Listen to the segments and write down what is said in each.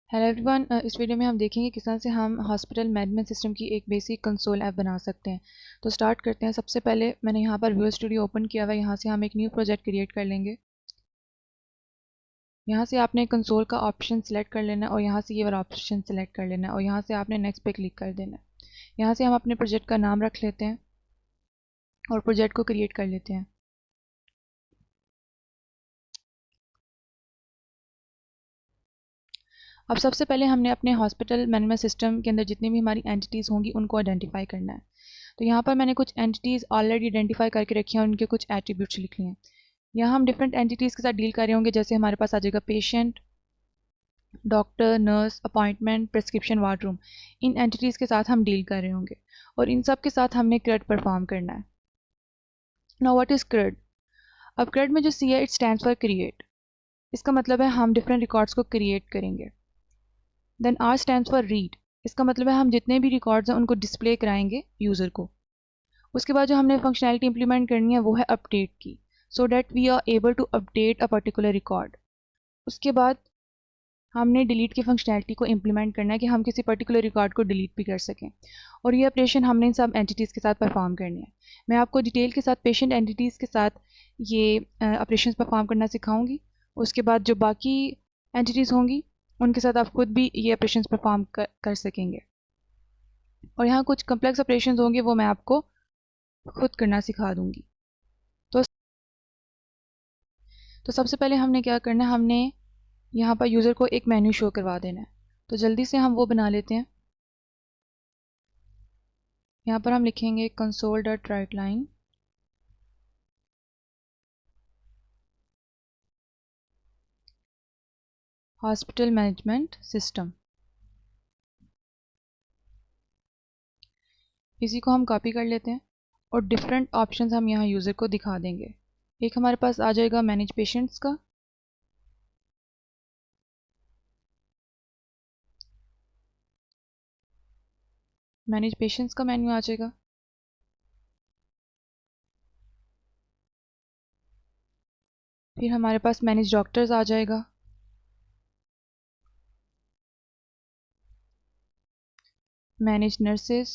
Hello everyone, इस video में हम देखेंगे किस तरह से हम हॉस्पिटल मैनेजमेंट सिस्टम की एक बेसिक कंसोल ऐप बना सकते हैं। तो स्टार्ट करते हैं। सबसे पहले मैंने यहाँ पर विजुअल स्टूडियो ओपन किया हुआ है। यहाँ से हम एक न्यू प्रोजेक्ट क्रिएट कर लेंगे। यहाँ से आपने कंसोल का ऑप्शन सेलेक्ट कर लेना है और यहाँ से ये वाला ऑप्शन सेलेक्ट कर लेना है और यहाँ से आपने नेक्स्ट पे क्लिक कर देना है। यहाँ से हम अपने प्रोजेक्ट का नाम रख लेते हैं और प्रोजेक्ट को क्रिएट कर लेते हैं। अब सबसे पहले हमने अपने हॉस्पिटल मैनेजमेंट सिस्टम के अंदर जितनी भी हमारी एंटिटीज़ होंगी उनको आइडेंटिफाई करना है। तो यहाँ पर मैंने कुछ एंटिटीज़ ऑलरेडी आइडेंटिफाई करके रखी हैं और उनके कुछ एट्रीब्यूट्स लिख लिए हैं। यहाँ हम डिफरेंट एंटिटीज़ के साथ डील कर रहे होंगे। जैसे हमारे पास आ जाएगा patient, doctor, nurse, appointment, prescription, wardroom. इन एंटिटीज़ के साथ हम डील कर रहे होंगे और इन सब के साथ हमने क्रेड परफॉर्म करना है। Now what is CRUD? अब क्रेड में जो सी है, इट स्टैंड्स फॉर क्रिएट। इसका मतलब है हम डिफरेंट रिकॉर्ड्स को क्रिएट करेंगे। Then R stands for read. इसका मतलब है हम जितने भी रिकॉर्ड्स हैं उनको डिस्प्ले कराएंगे यूज़र को। उसके बाद जो हमने फंक्शनैलिटी इंप्लीमेंट करनी है वो है अपडेट की, so that we are able to update a particular record. उसके बाद हमने डिलीट की फंक्शनैलिटी को इम्प्लीमेंट करना है कि हम किसी पर्टिकुलर रिकॉर्ड को डिलीट भी कर सकें। और ये ऑपरेशन हमने इन सब एंटिटीज़ के साथ परफॉर्म करनी है। मैं आपको डिटेल के साथ पेशेंट एंटिटीज़ के साथ ये ऑपरेशंस परफॉर्म करना सिखाऊंगी। उसके बाद जो बाकी एंटिटीज़ होंगी उनके साथ आप खुद भी ये ऑपरेशंस परफॉर्म कर सकेंगे। और यहाँ कुछ कम्प्लेक्स ऑपरेशंस होंगे वो मैं आपको खुद करना सिखा दूंगी। तो सबसे पहले हमने क्या करना है, हमने यहाँ पर यूज़र को एक मेन्यू शो करवा देना है। तो जल्दी से हम वो बना लेते हैं। यहाँ पर हम लिखेंगे console dot write line hospital management system. इसी को हम कॉपी कर लेते हैं और डिफरेंट ऑप्शंस हम यहाँ यूज़र को दिखा देंगे। एक हमारे पास आ जाएगा मैनेज पेशेंट्स का, मैनेज पेशेंट्स का मेन्यू आ जाएगा। फिर हमारे पास मैनेज डॉक्टर्स आ जाएगा, मैनेज नर्सेस,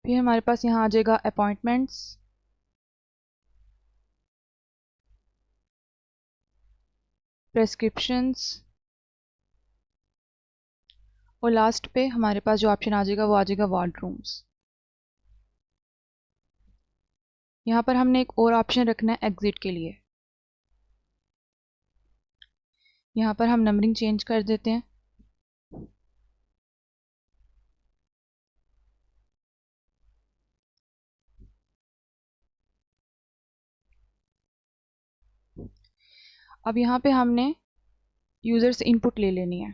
फिर हमारे पास यहाँ आ जाएगा अपॉइंटमेंट्स, प्रेस्क्रिप्शंस और लास्ट पे हमारे पास जो ऑप्शन आ जाएगा वो आ जाएगा वार्डरूम्स। यहाँ पर हमने एक और ऑप्शन रखना है एग्जिट के लिए। यहाँ पर हम नंबरिंग चेंज कर देते हैं। अब यहाँ पे हमने यूज़र से इनपुट ले लेनी है।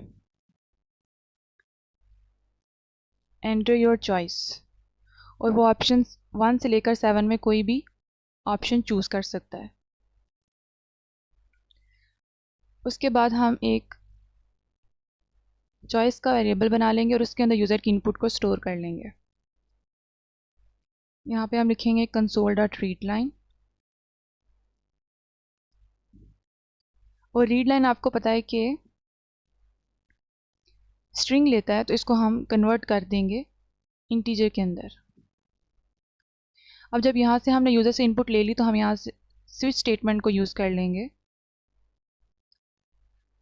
एंटर योर चॉइस और वो ऑप्शन 1 से लेकर 7 में कोई भी ऑप्शन चूज़ कर सकता है। उसके बाद हम एक चॉइस का वेरिएबल बना लेंगे और उसके अंदर यूज़र की इनपुट को स्टोर कर लेंगे। यहाँ पे हम लिखेंगे कंसोल डॉट रीड लाइन। और रीड लाइन आपको पता है कि स्ट्रिंग लेता है, तो इसको हम कन्वर्ट कर देंगे इंटीजर के अंदर। अब जब यहाँ से हमने यूज़र से इनपुट ले ली तो हम यहाँ से स्विच स्टेटमेंट को यूज़ कर लेंगे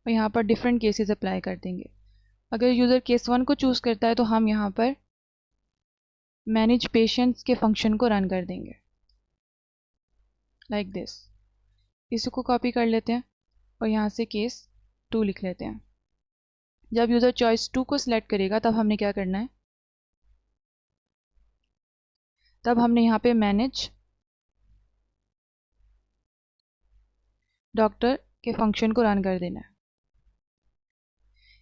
और यहाँ पर डिफरेंट केसेस अप्लाई कर देंगे। अगर यूज़र केस 1 को चूज़ करता है तो हम यहाँ पर मैनेज पेशेंट्स के फंक्शन को रन कर देंगे लाइक दिस। इसको कॉपी कर लेते हैं और यहाँ से केस 2 लिख लेते हैं। जब यूज़र चॉइस 2 को सिलेक्ट करेगा तब हमने क्या करना है, तब हमने यहाँ पे मैनेज डॉक्टर के फंक्शन को रन कर देना है।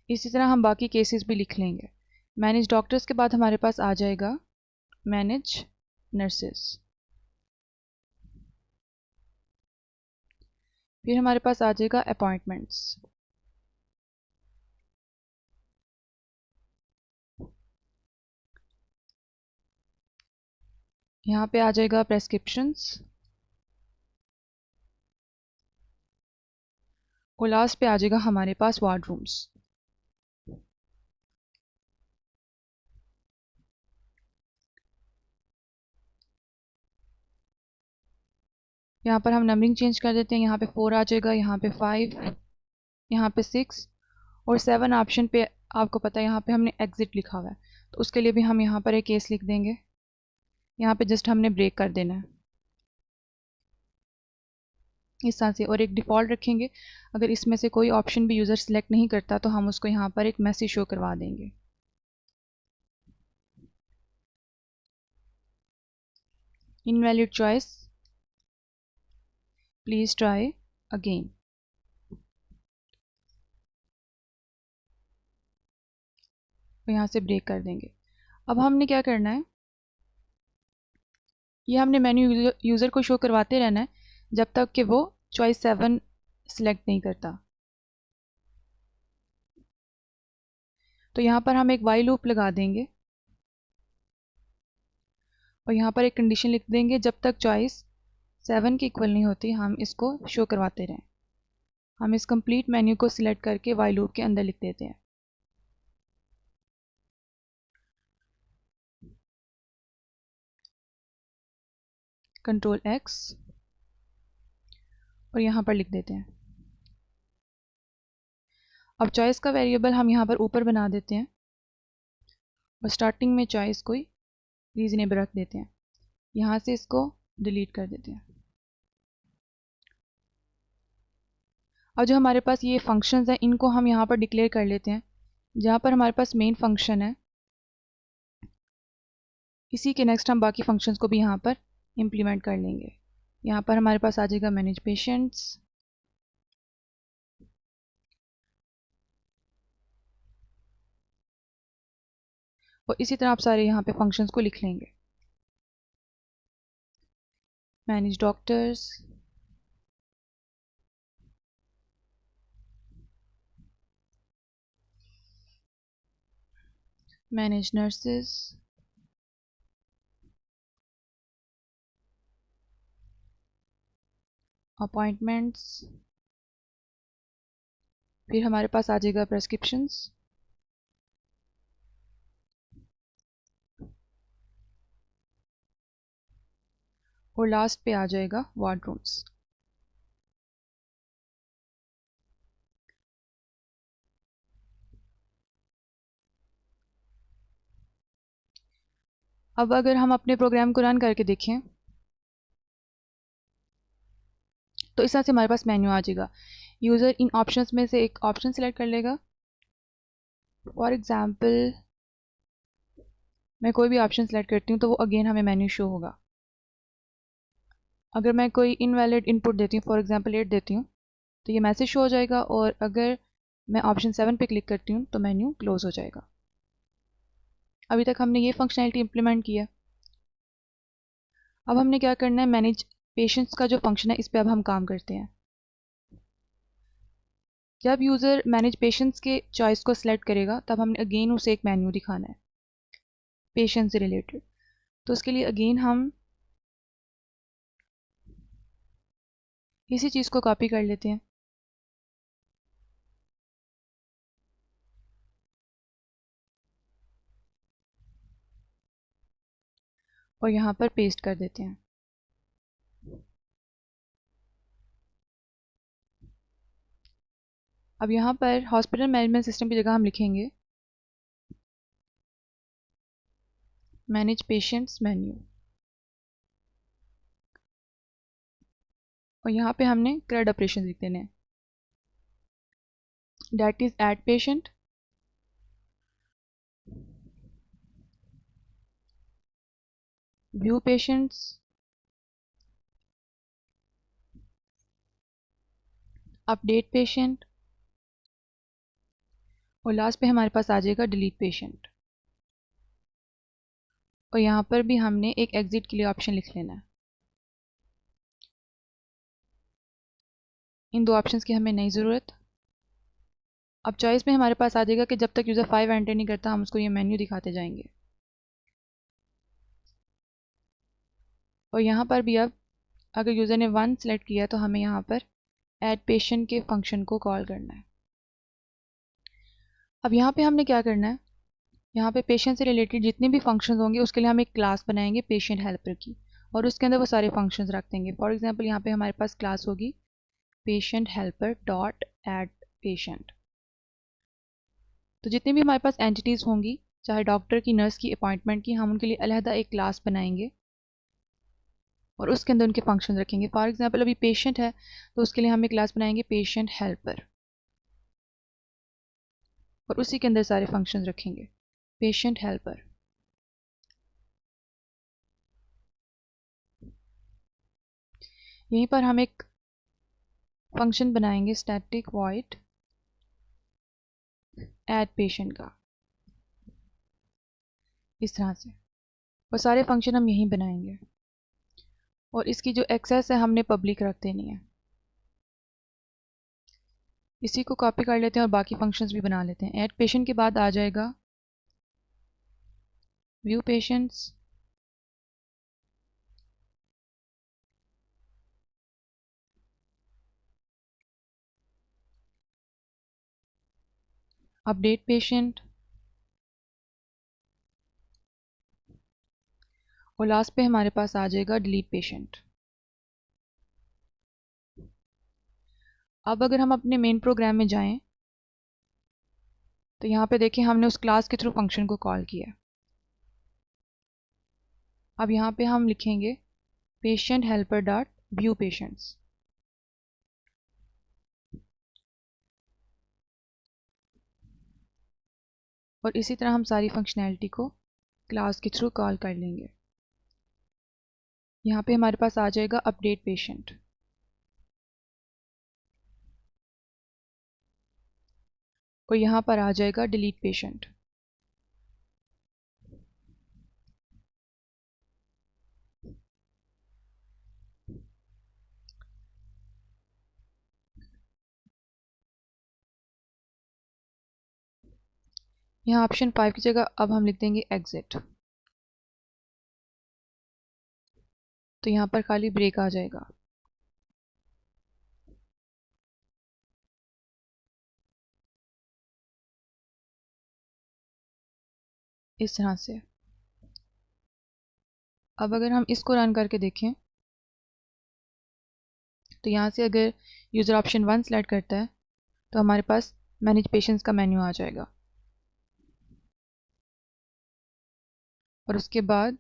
इसी तरह हम बाकी केसेस भी लिख लेंगे। मैनेज डॉक्टर्स के बाद हमारे पास आ जाएगा मैनेज नर्सेस। फिर हमारे पास आ जाएगा अपॉइंटमेंट्स। यहाँ पे आ जाएगा प्रेस्क्रिप्शंस और लास्ट पे आ जाएगा हमारे पास वार्ड रूम्स। यहाँ पर हम नंबरिंग चेंज कर देते हैं। यहाँ पे 4 आ जाएगा, यहाँ पे 5, यहाँ पे 6 और 7 ऑप्शन पे आपको पता है यहाँ पे हमने एग्जिट लिखा हुआ है, तो उसके लिए भी हम यहाँ पर एक केस लिख देंगे। यहाँ पे जस्ट हमने ब्रेक कर देना है इस तरह से, और एक डिफ़ॉल्ट रखेंगे। अगर इसमें से कोई ऑप्शन भी यूज़र सेलेक्ट नहीं करता तो हम उसको यहाँ पर एक मैसेज शो करवा देंगे। Invalid choice, please try again. तो यहाँ से ब्रेक कर देंगे। अब हमने क्या करना है, ये हमने मेन्यू यूज़र को शो करवाते रहना है जब तक कि वो चॉइस 7 सिलेक्ट नहीं करता। तो यहाँ पर हम एक वाइल लूप लगा देंगे और यहाँ पर एक कंडीशन लिख देंगे, जब तक चॉइस 7 के इक्वल नहीं होती हम इसको शो करवाते रहें। हम इस कंप्लीट मेन्यू को सिलेक्ट करके वाइल लूप के अंदर लिख देते हैं। कंट्रोल X और यहाँ पर लिख देते हैं। अब चॉइस का वेरिएबल हम यहाँ पर ऊपर बना देते हैं और स्टार्टिंग में चॉइस कोई रीजनेबल रख देते हैं। यहाँ से इसको डिलीट कर देते हैं। अब जो हमारे पास ये फंक्शंस हैं इनको हम यहाँ पर डिक्लेयर कर लेते हैं। जहाँ पर हमारे पास मेन फंक्शन है, इसी के नेक्स्ट हम बाकी फंक्शंस को भी यहाँ पर इम्प्लीमेंट कर लेंगे। यहाँ पर हमारे पास आ जाएगा मैनेज पेशेंट्स, और इसी तरह आप सारे यहाँ पे फंक्शंस को लिख लेंगे। Manage doctors, manage nurses, appointments, फिर हमारे पास आ जाएगा प्रेस्क्रिप्शंस, और लास्ट पे आ जाएगा वार्ड रूम्स। अब अगर हम अपने प्रोग्राम को रन करके देखें तो इस तरह से हमारे पास मेन्यू आ जाएगा। यूज़र इन ऑप्शंस में से एक ऑप्शन सेलेक्ट कर लेगा। फॉर एग्जांपल मैं कोई भी ऑप्शन सेलेक्ट करती हूँ तो वो अगेन हमें मेन्यू शो होगा। अगर मैं कोई इनवैलिड इनपुट देती हूँ, फॉर एग्जांपल 8 देती हूँ, तो ये मैसेज शो हो जाएगा, और अगर मैं ऑप्शन 7 पे क्लिक करती हूँ तो मेन्यू क्लोज हो जाएगा। अभी तक हमने ये फंक्शनैलिटी इम्प्लीमेंट की है। अब हमने क्या करना है, मैनेज पेशेंट्स का जो फंक्शन है इस पर अब हम काम करते हैं। जब यूज़र मैनेज पेशेंट्स के चॉइस को सिलेक्ट करेगा तब हमने अगेन उसे एक मेन्यू दिखाना है पेशेंट से रिलेटेड। तो उसके लिए अगेन हम इसी चीज़ को कॉपी कर लेते हैं और यहाँ पर पेस्ट कर देते हैं। अब यहाँ पर हॉस्पिटल मैनेजमेंट सिस्टम की जगह हम लिखेंगे मैनेज पेशेंट्स मेन्यू, और यहाँ पे हमने CRUD ऑपरेशन लिख देने हैं, that is add patient, view patients, update patient, और लास्ट पे हमारे पास आ जाएगा डिलीट पेशेंट। और यहाँ पर भी हमने एक एग्जिट के लिए ऑप्शन लिख लेना है। इन दो ऑप्शंस की हमें नहीं ज़रूरत। अब चॉइस में हमारे पास आ जाएगा कि जब तक यूज़र 5 एंटर नहीं करता हम उसको ये मेन्यू दिखाते जाएंगे। और यहाँ पर भी अब अगर यूज़र ने 1 सेलेक्ट किया तो हमें यहाँ पर ऐड पेशेंट के फंक्शन को कॉल करना है। अब यहाँ पे हमने क्या करना है, यहाँ पे पेशेंट से रिलेटेड जितने भी फंक्शंस होंगे उसके लिए हम एक क्लास बनाएंगे पेशेंट हेल्पर की, और उसके अंदर वो सारे फंक्शंस रख देंगे। फॉर एग्जांपल यहाँ पे हमारे पास क्लास होगी patient helper dot add patient. तो जितनी भी हमारे पास एंटिटीज़ होंगी, चाहे डॉक्टर की, नर्स की, अपॉइंटमेंट की, हम उनके लिए अलहदा एक क्लास बनाएंगे और उसके अंदर उनके फंक्शन रखेंगे। फॉर एग्जांपल अभी पेशेंट है तो उसके लिए हम एक क्लास बनाएंगे पेशेंट हेल्पर और उसी के अंदर सारे फंक्शन रखेंगे पेशेंट हेल्पर। यहीं पर हम एक फंक्शन बनाएंगे स्टैटिक वॉइड ऐड पेशेंट का, इस तरह से। और सारे फंक्शन हम यहीं बनाएंगे और इसकी जो एक्सेस है हमने पब्लिक रख देनी है। इसी को कॉपी कर लेते हैं और बाकी फंक्शंस भी बना लेते हैं। ऐड पेशेंट के बाद आ जाएगा व्यू पेशेंट्स, अपडेट पेशेंट और लास्ट पे हमारे पास आ जाएगा डिलीट पेशेंट। अब अगर हम अपने मेन प्रोग्राम में जाएं तो यहाँ पे देखें हमने उस क्लास के थ्रू फंक्शन को कॉल किया। अब यहाँ पे हम लिखेंगे patient helper dot view patients. और इसी तरह हम सारी फंक्शनैलिटी को क्लास के थ्रू कॉल कर लेंगे। यहाँ पे हमारे पास आ जाएगा अपडेट पेशेंट और यहाँ पर आ जाएगा डिलीट पेशेंट। यहाँ ऑप्शन 5 की जगह अब हम लिख देंगे एग्जिट, तो यहाँ पर खाली ब्रेक आ जाएगा। इस तरह से। अब अगर हम इसको रन करके देखें तो यहाँ से अगर यूज़र ऑप्शन 1 सेलेक्ट करता है तो हमारे पास मैनेज पेशेंट्स का मेन्यू आ जाएगा और उसके बाद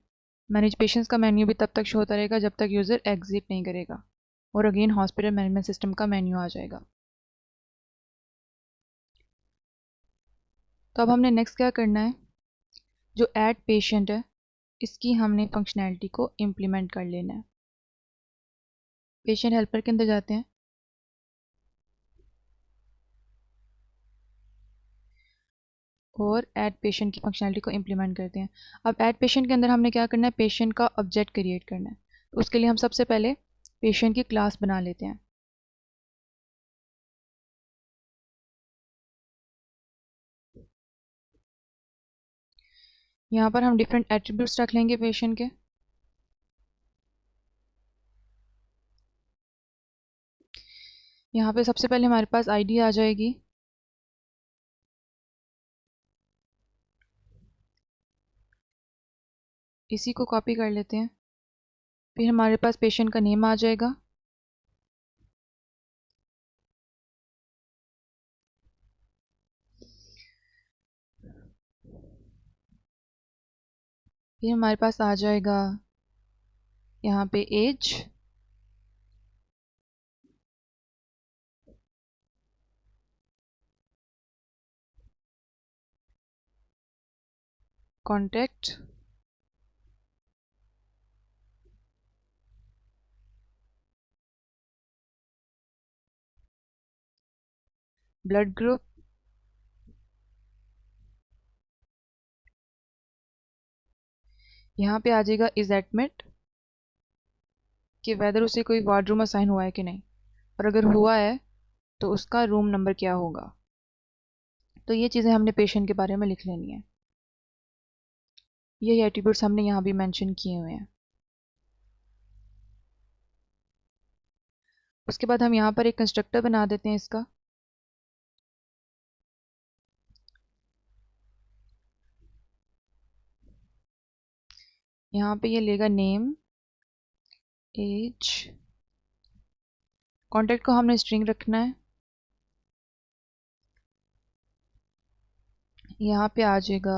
मैनेज पेशेंट्स का मेन्यू भी तब तक शो होता रहेगा जब तक यूज़र एग्जिट नहीं करेगा, और अगेन हॉस्पिटल मैनेजमेंट सिस्टम का मेन्यू आ जाएगा। तो अब हमने नेक्स्ट क्या करना है, जो ऐड पेशेंट है इसकी हमने फंक्शनैलिटी को इम्प्लीमेंट कर लेना है। पेशेंट हेल्पर के अंदर जाते हैं और ऐड पेशेंट की फंक्शनैलिटी को इम्प्लीमेंट करते हैं। अब ऐड पेशेंट के अंदर हमने क्या करना है, पेशेंट का ऑब्जेक्ट क्रिएट करना है। तो उसके लिए हम सबसे पहले पेशेंट की क्लास बना लेते हैं। यहाँ पर हम डिफरेंट एट्रीब्यूट्स रख लेंगे पेशेंट के। यहाँ पे सबसे पहले हमारे पास आईडी आ जाएगी, इसी को कॉपी कर लेते हैं। फिर हमारे पास पेशेंट का नेम आ जाएगा, फिर हमारे पास आ जाएगा यहाँ पे एज, कॉन्टैक्ट, ब्लड ग्रुप, यहाँ पे आ जाएगा इज एडमिट कि वेदर उसे कोई वार्ड रूम असाइन हुआ है कि नहीं, और अगर हुआ है तो उसका रूम नंबर क्या होगा। तो ये चीज़ें हमने पेशेंट के बारे में लिख लेनी है। यही एट्रीब्यूट्स हमने यहाँ भी मेंशन किए हुए हैं। उसके बाद हम यहाँ पर एक कंस्ट्रक्टर बना देते हैं इसका। यहाँ पे ये लेगा नेम, एज, कॉन्टैक्ट को हमने स्ट्रिंग रखना है। यहाँ पे आ जाएगा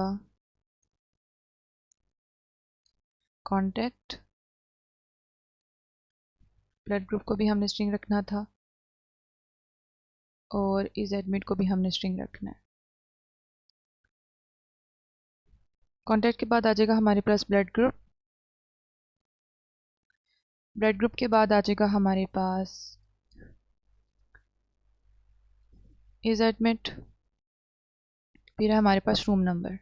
कॉन्टैक्ट, ब्लड ग्रुप को भी हमने स्ट्रिंग रखना था और इस एडमिट को भी हमने स्ट्रिंग रखना है। कॉन्टैक्ट के बाद आ जाएगा हमारे पास ब्लड ग्रुप, ब्लड ग्रुप के बाद आ जाएगा हमारे पास इज एडमिट, फिर है हमारे पास रूम नंबर।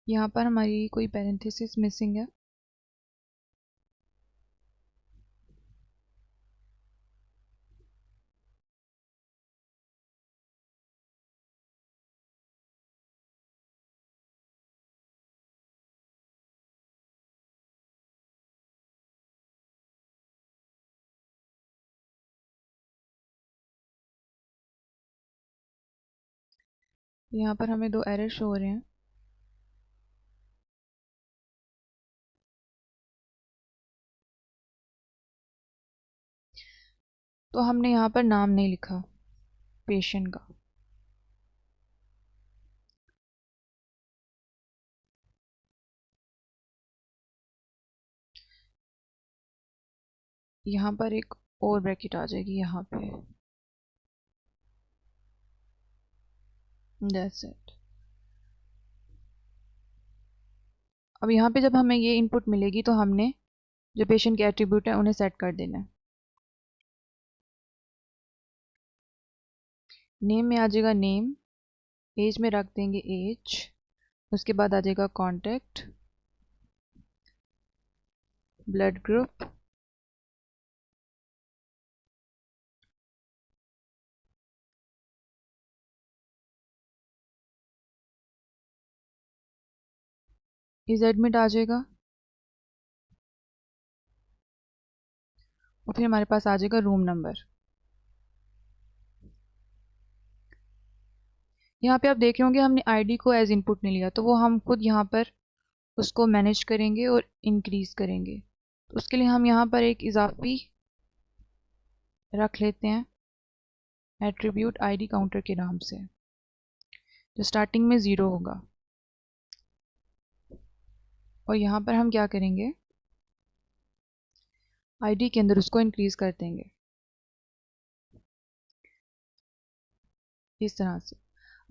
यहाँ पर हमारी कोई पैरेंथेसिस मिसिंग है, यहाँ पर हमें दो एरर शो हो रहे हैं। तो हमने यहाँ पर नाम नहीं लिखा पेशेंट का। यहाँ पर एक और ब्रैकेट आ जाएगी यहाँ पे, दैट्स इट। अब यहाँ पे जब हमें ये इनपुट मिलेगी तो हमने जो पेशेंट के एट्रीब्यूट है उन्हें सेट कर देना है। नेम में आ जाएगा नेम, एज में रख देंगे एज, उसके बाद आ जाएगा contact, blood group, is admit आ जाएगा और फिर हमारे पास आ जाएगा रूम नंबर। यहाँ पे आप देख रहे होंगे हमने आईडी को एज इनपुट नहीं लिया, तो वो हम खुद यहाँ पर उसको मैनेज करेंगे और इंक्रीज करेंगे। तो उसके लिए हम यहाँ पर एक इजाफी रख लेते हैं एट्रीब्यूट आईडी काउंटर के नाम से, जो स्टार्टिंग में 0 होगा। और यहाँ पर हम क्या करेंगे, आईडी के अंदर उसको इंक्रीज कर देंगे इस तरह से।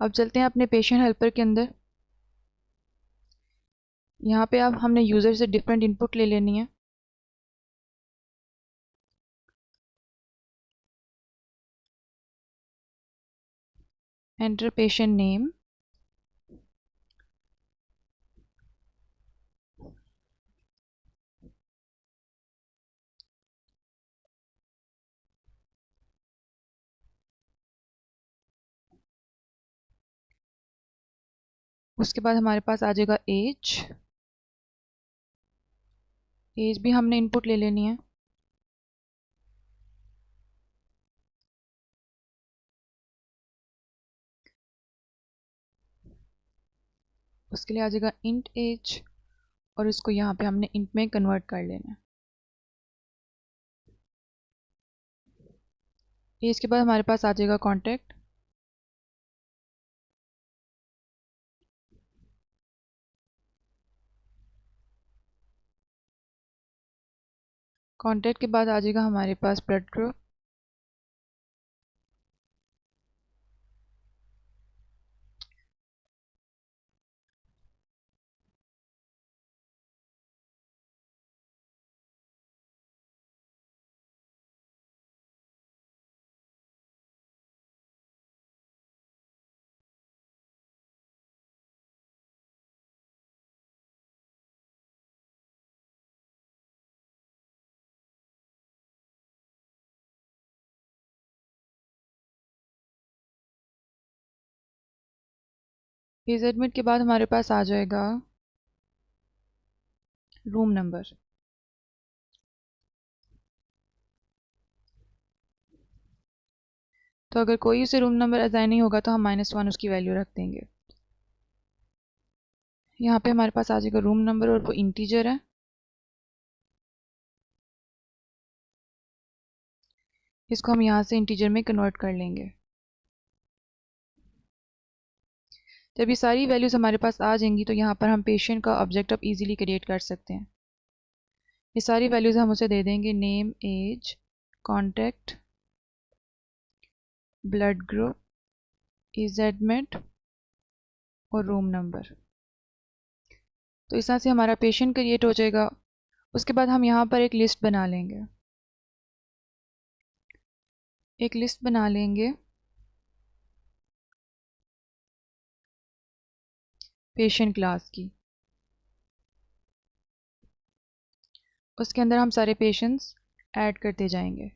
अब चलते हैं अपने पेशेंट हेल्पर के अंदर। यहाँ पे अब हमने यूज़र से डिफरेंट इनपुट ले लेनी है। एंटर पेशेंट नेम, उसके बाद हमारे पास आ जाएगा एज, एज भी हमने इनपुट ले लेनी है। उसके लिए आ जाएगा इंट एज और इसको यहाँ पे हमने इंट में कन्वर्ट कर लेना है। एज के बाद हमारे पास आ जाएगा कॉन्टैक्ट, कॉन्टैक्ट के बाद आ जाएगा हमारे पास ब्लड ग्रुप, इस एडमिट के बाद हमारे पास आ जाएगा रूम नंबर। तो अगर कोई उसे रूम नंबर असाइन नहीं होगा तो हम -1 उसकी वैल्यू रख देंगे। यहाँ पे हमारे पास आ जाएगा रूम नंबर और वो इंटीजर है। इसको हम यहाँ से इंटीजर में कन्वर्ट कर लेंगे। जब ये सारी वैल्यूज़ हमारे पास आ जाएंगी तो यहाँ पर हम पेशेंट का ऑब्जेक्ट अब इजीली क्रिएट कर सकते हैं। ये सारी वैल्यूज़ हम उसे दे देंगे, name, age, contact, blood group, is admit और रूम नंबर। तो इस तरह से हमारा पेशेंट क्रिएट हो जाएगा। उसके बाद हम यहाँ पर एक लिस्ट बना लेंगे, पेशेंट क्लास की। उसके अंदर हम सारे पेशेंट्स ऐड करते जाएंगे।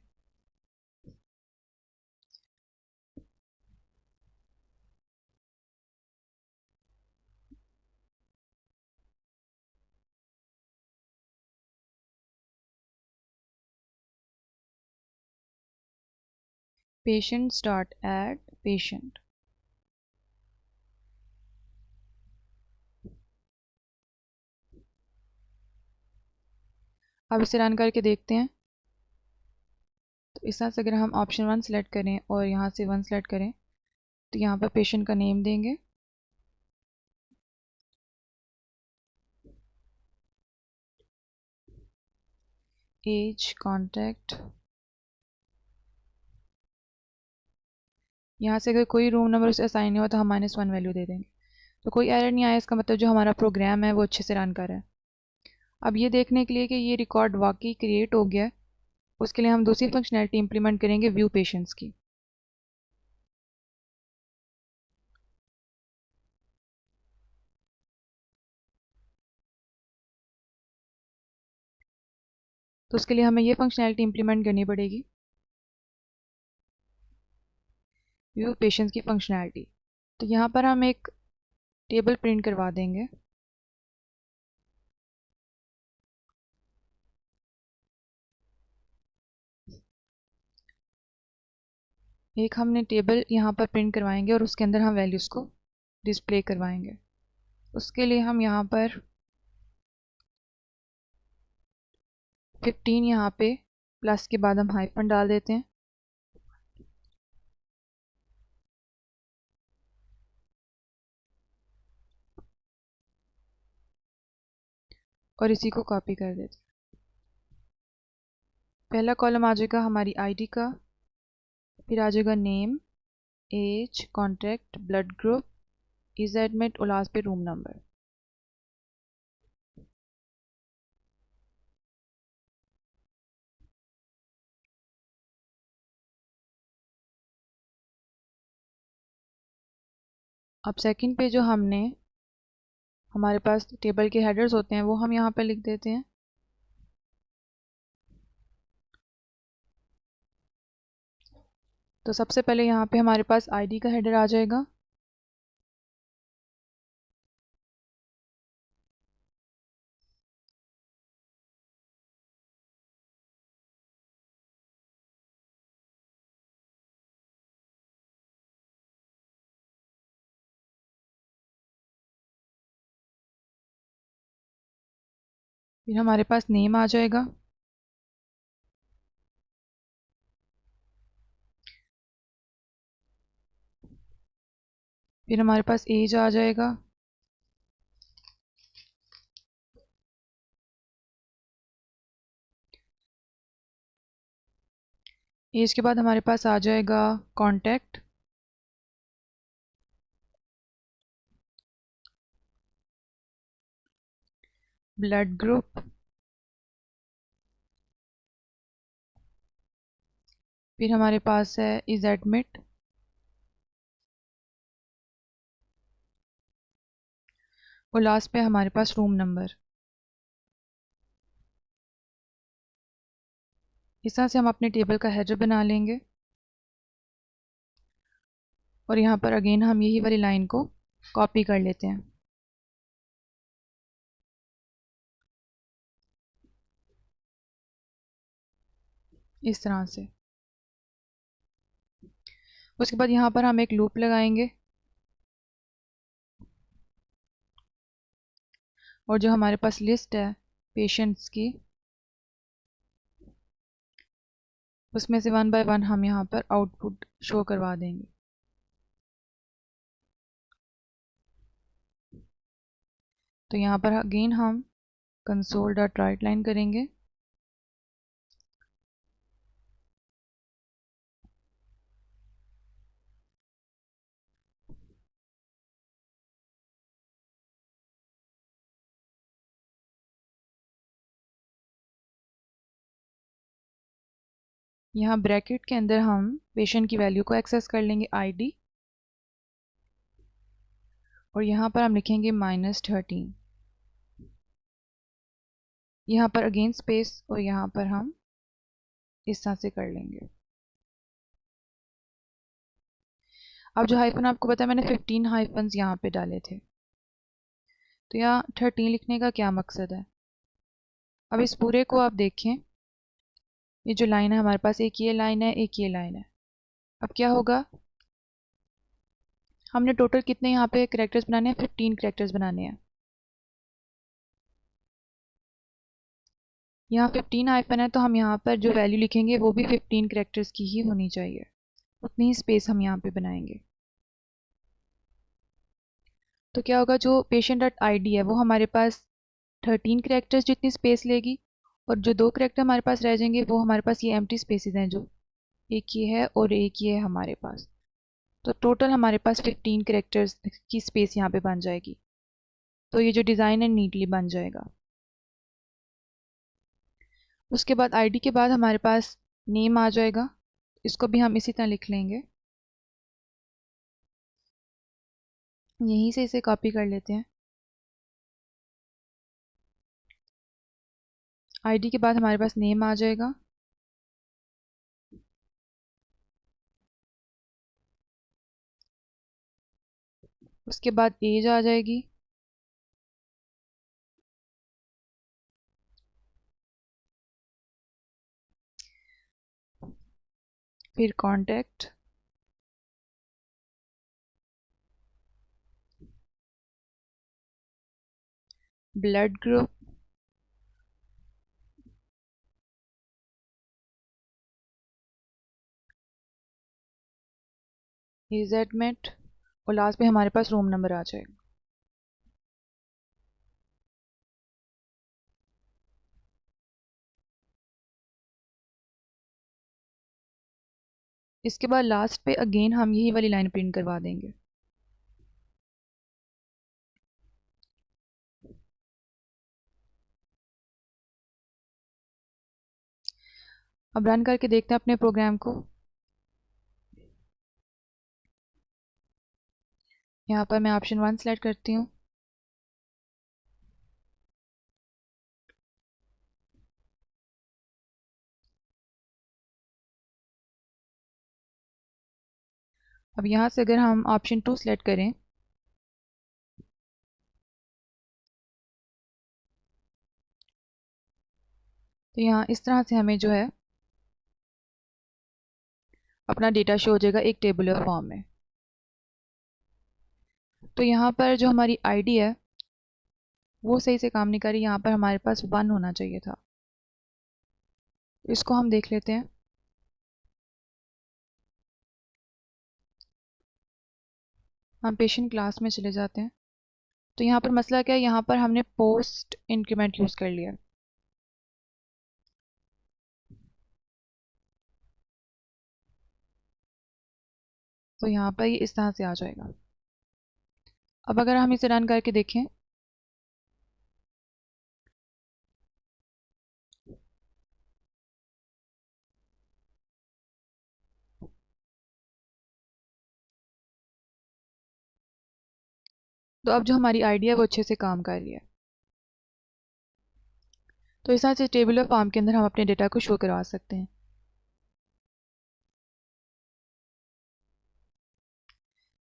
Patient start add patient. अब इसे रन करके देखते हैं। तो इस तरह से अगर हम ऑप्शन 1 सेलेक्ट करें और यहाँ से 1 सेलेक्ट करें तो यहाँ पर पेशेंट का नेम देंगे, एज, कॉन्टैक्ट। यहाँ से अगर कोई रूम नंबर उसे असाइन नहीं हुआ तो हम -1 वैल्यू दे देंगे। तो कोई एरर नहीं आया, इसका मतलब जो हमारा प्रोग्राम है वो अच्छे से रन कर रहा है। अब ये देखने के लिए कि ये रिकॉर्ड वाकई क्रिएट हो गया है, उसके लिए हम दूसरी फंक्शनैलिटी इंप्लीमेंट करेंगे, व्यू पेशेंट्स की। तो उसके लिए हमें ये फंक्शनैलिटी इंप्लीमेंट करनी पड़ेगी, व्यू पेशेंट्स की फंक्शनैलिटी। तो यहाँ पर हम एक टेबल प्रिंट करवा देंगे। एक हमने टेबल यहाँ पर प्रिंट करवाएंगे और उसके अंदर हम वैल्यूज़ को डिस्प्ले करवाएंगे। उसके लिए हम यहाँ पर 15 यहाँ पे प्लस के बाद हम हाइफन डाल देते हैं और इसी को कॉपी कर देते हैं। पहला कॉलम आ जाएगा हमारी आईडी का, फिर आ जाएगा name, age, contact, blood group, is admit और लास्ट पे रूम नंबर। अब सेकंड पे जो हमारे पास टेबल के हेडर्स होते हैं वो हम यहाँ पर लिख देते हैं। तो सबसे पहले यहाँ पे हमारे पास आईडी का हेडर आ जाएगा। फिर हमारे पास नेम आ जाएगा। फिर हमारे पास एज आ जाएगा। एज के बाद हमारे पास आ जाएगा कॉन्टैक्ट, ब्लड ग्रुप, फिर हमारे पास है इज एडमिट और लास्ट पे हमारे पास रूम नंबर। इस तरह से हम अपने टेबल का हेडर बना लेंगे और यहाँ पर अगेन हम यही वाली लाइन को कॉपी कर लेते हैं। इस तरह से। उसके बाद यहाँ पर हम एक लूप लगाएंगे और जो हमारे पास लिस्ट है पेशेंट्स की, उसमें से 1 बाय 1 हम यहाँ पर आउटपुट शो करवा देंगे। तो यहाँ पर अगेन हम कंसोल डॉट राइट लाइन करेंगे। यहाँ ब्रैकेट के अंदर हम पेशेंट की वैल्यू को एक्सेस कर लेंगे आईडी, और यहाँ पर हम लिखेंगे -13। यहाँ पर अगेन स्पेस, और यहाँ पर हम इस तरह से कर लेंगे। अब जो हाइफन आपको पता है मैंने 15 हाइफन्स यहाँ पे डाले थे, तो यहाँ 13 लिखने का क्या मकसद है। अब इस पूरे को आप देखें, ये जो लाइन है हमारे पास, एक ये लाइन है, एक ये लाइन है। अब क्या होगा, हमने टोटल कितने यहाँ पे कैरेक्टर्स बनाने हैं, 15 कैरेक्टर्स बनाने हैं। यहाँ 15 हाइफन है, तो हम यहाँ पर जो वैल्यू लिखेंगे वो भी 15 कैरेक्टर्स की ही होनी चाहिए, उतनी ही स्पेस हम यहाँ पे बनाएंगे। तो क्या होगा, जो पेशेंट डॉट आईडी है वो हमारे पास 13 कैरेक्टर्स जितनी स्पेस लेगी, और जो 2 कैरेक्टर हमारे पास रह जाएंगे वो हमारे पास ये एम्प्टी स्पेसेस हैं, जो एक ये है और एक ये है हमारे पास। तो टोटल हमारे पास 15 कैरेक्टर्स की स्पेस यहाँ पे बन जाएगी। तो ये जो डिज़ाइन है नीटली बन जाएगा। उसके बाद आईडी के बाद हमारे पास नेम आ जाएगा, इसको भी हम इसी तरह लिख लेंगे। यहीं से इसे कॉपी कर लेते हैं। आईडी के बाद हमारे पास नेम आ जाएगा, उसके बाद एज आ जाएगी, फिर contact, blood group, is admit, और लास्ट में हमारे पास रूम नंबर आ जाएगा। इसके बाद लास्ट पे अगेन हम यही वाली लाइन प्रिंट करवा देंगे। अब रन करके देखते हैं अपने प्रोग्राम को। यहाँ पर मैं ऑप्शन 1 सेलेक्ट करती हूँ। अब यहाँ से अगर हम ऑप्शन 2 सेलेक्ट करें, तो यहाँ इस तरह से हमें जो है अपना डेटा शो हो जाएगा एक टेबुलर फॉर्म में। तो यहाँ पर जो हमारी आईडी है वो सही से काम नहीं कर रही, यहाँ पर हमारे पास 1 होना चाहिए था। इसको हम देख लेते हैं। हम पेशेंट क्लास में चले जाते हैं। तो यहाँ पर मसला क्या है, यहाँ पर हमने पोस्ट इंक्रीमेंट यूज़ कर लिया। तो यहाँ पर ये इस तरह से आ जाएगा। अब अगर हम इसे रन करके देखें, तो अब जो हमारी आईडी है वो अच्छे से काम कर रही है। तो इस तरह से टेबुलर फॉर्म के अंदर हम अपने डेटा को शो करवा सकते हैं।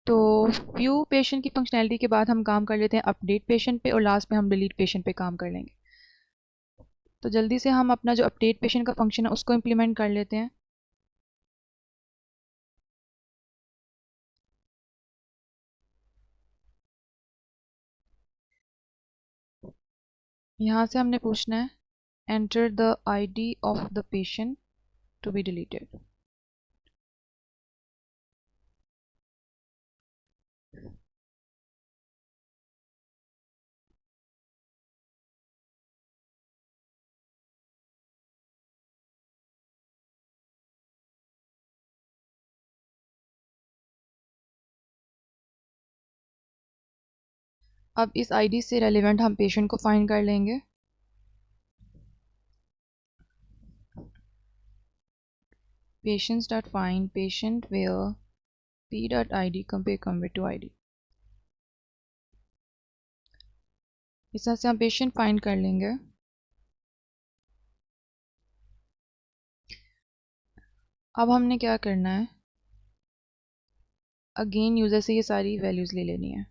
तो व्यू पेशेंट की फंक्शनैलिटी के बाद हम काम कर लेते हैं अपडेट पेशेंट पे और लास्ट में हम डिलीट पेशेंट पे काम कर लेंगे। तो जल्दी से हम अपना जो अपडेट पेशेंट का फंक्शन है उसको इम्प्लीमेंट कर लेते हैं। यहाँ से हमने पूछना है enter the ID of the patient to be deleted. अब इस आईडी से रेलिवेंट हम पेशेंट को फाइंड कर लेंगे। Patients dot find patient where p dot id compare to id। इस तरह से हम पेशेंट फाइंड कर लेंगे। अब हमने क्या करना है, अगेन यूज़र से ये सारी वैल्यूज़ ले लेनी है।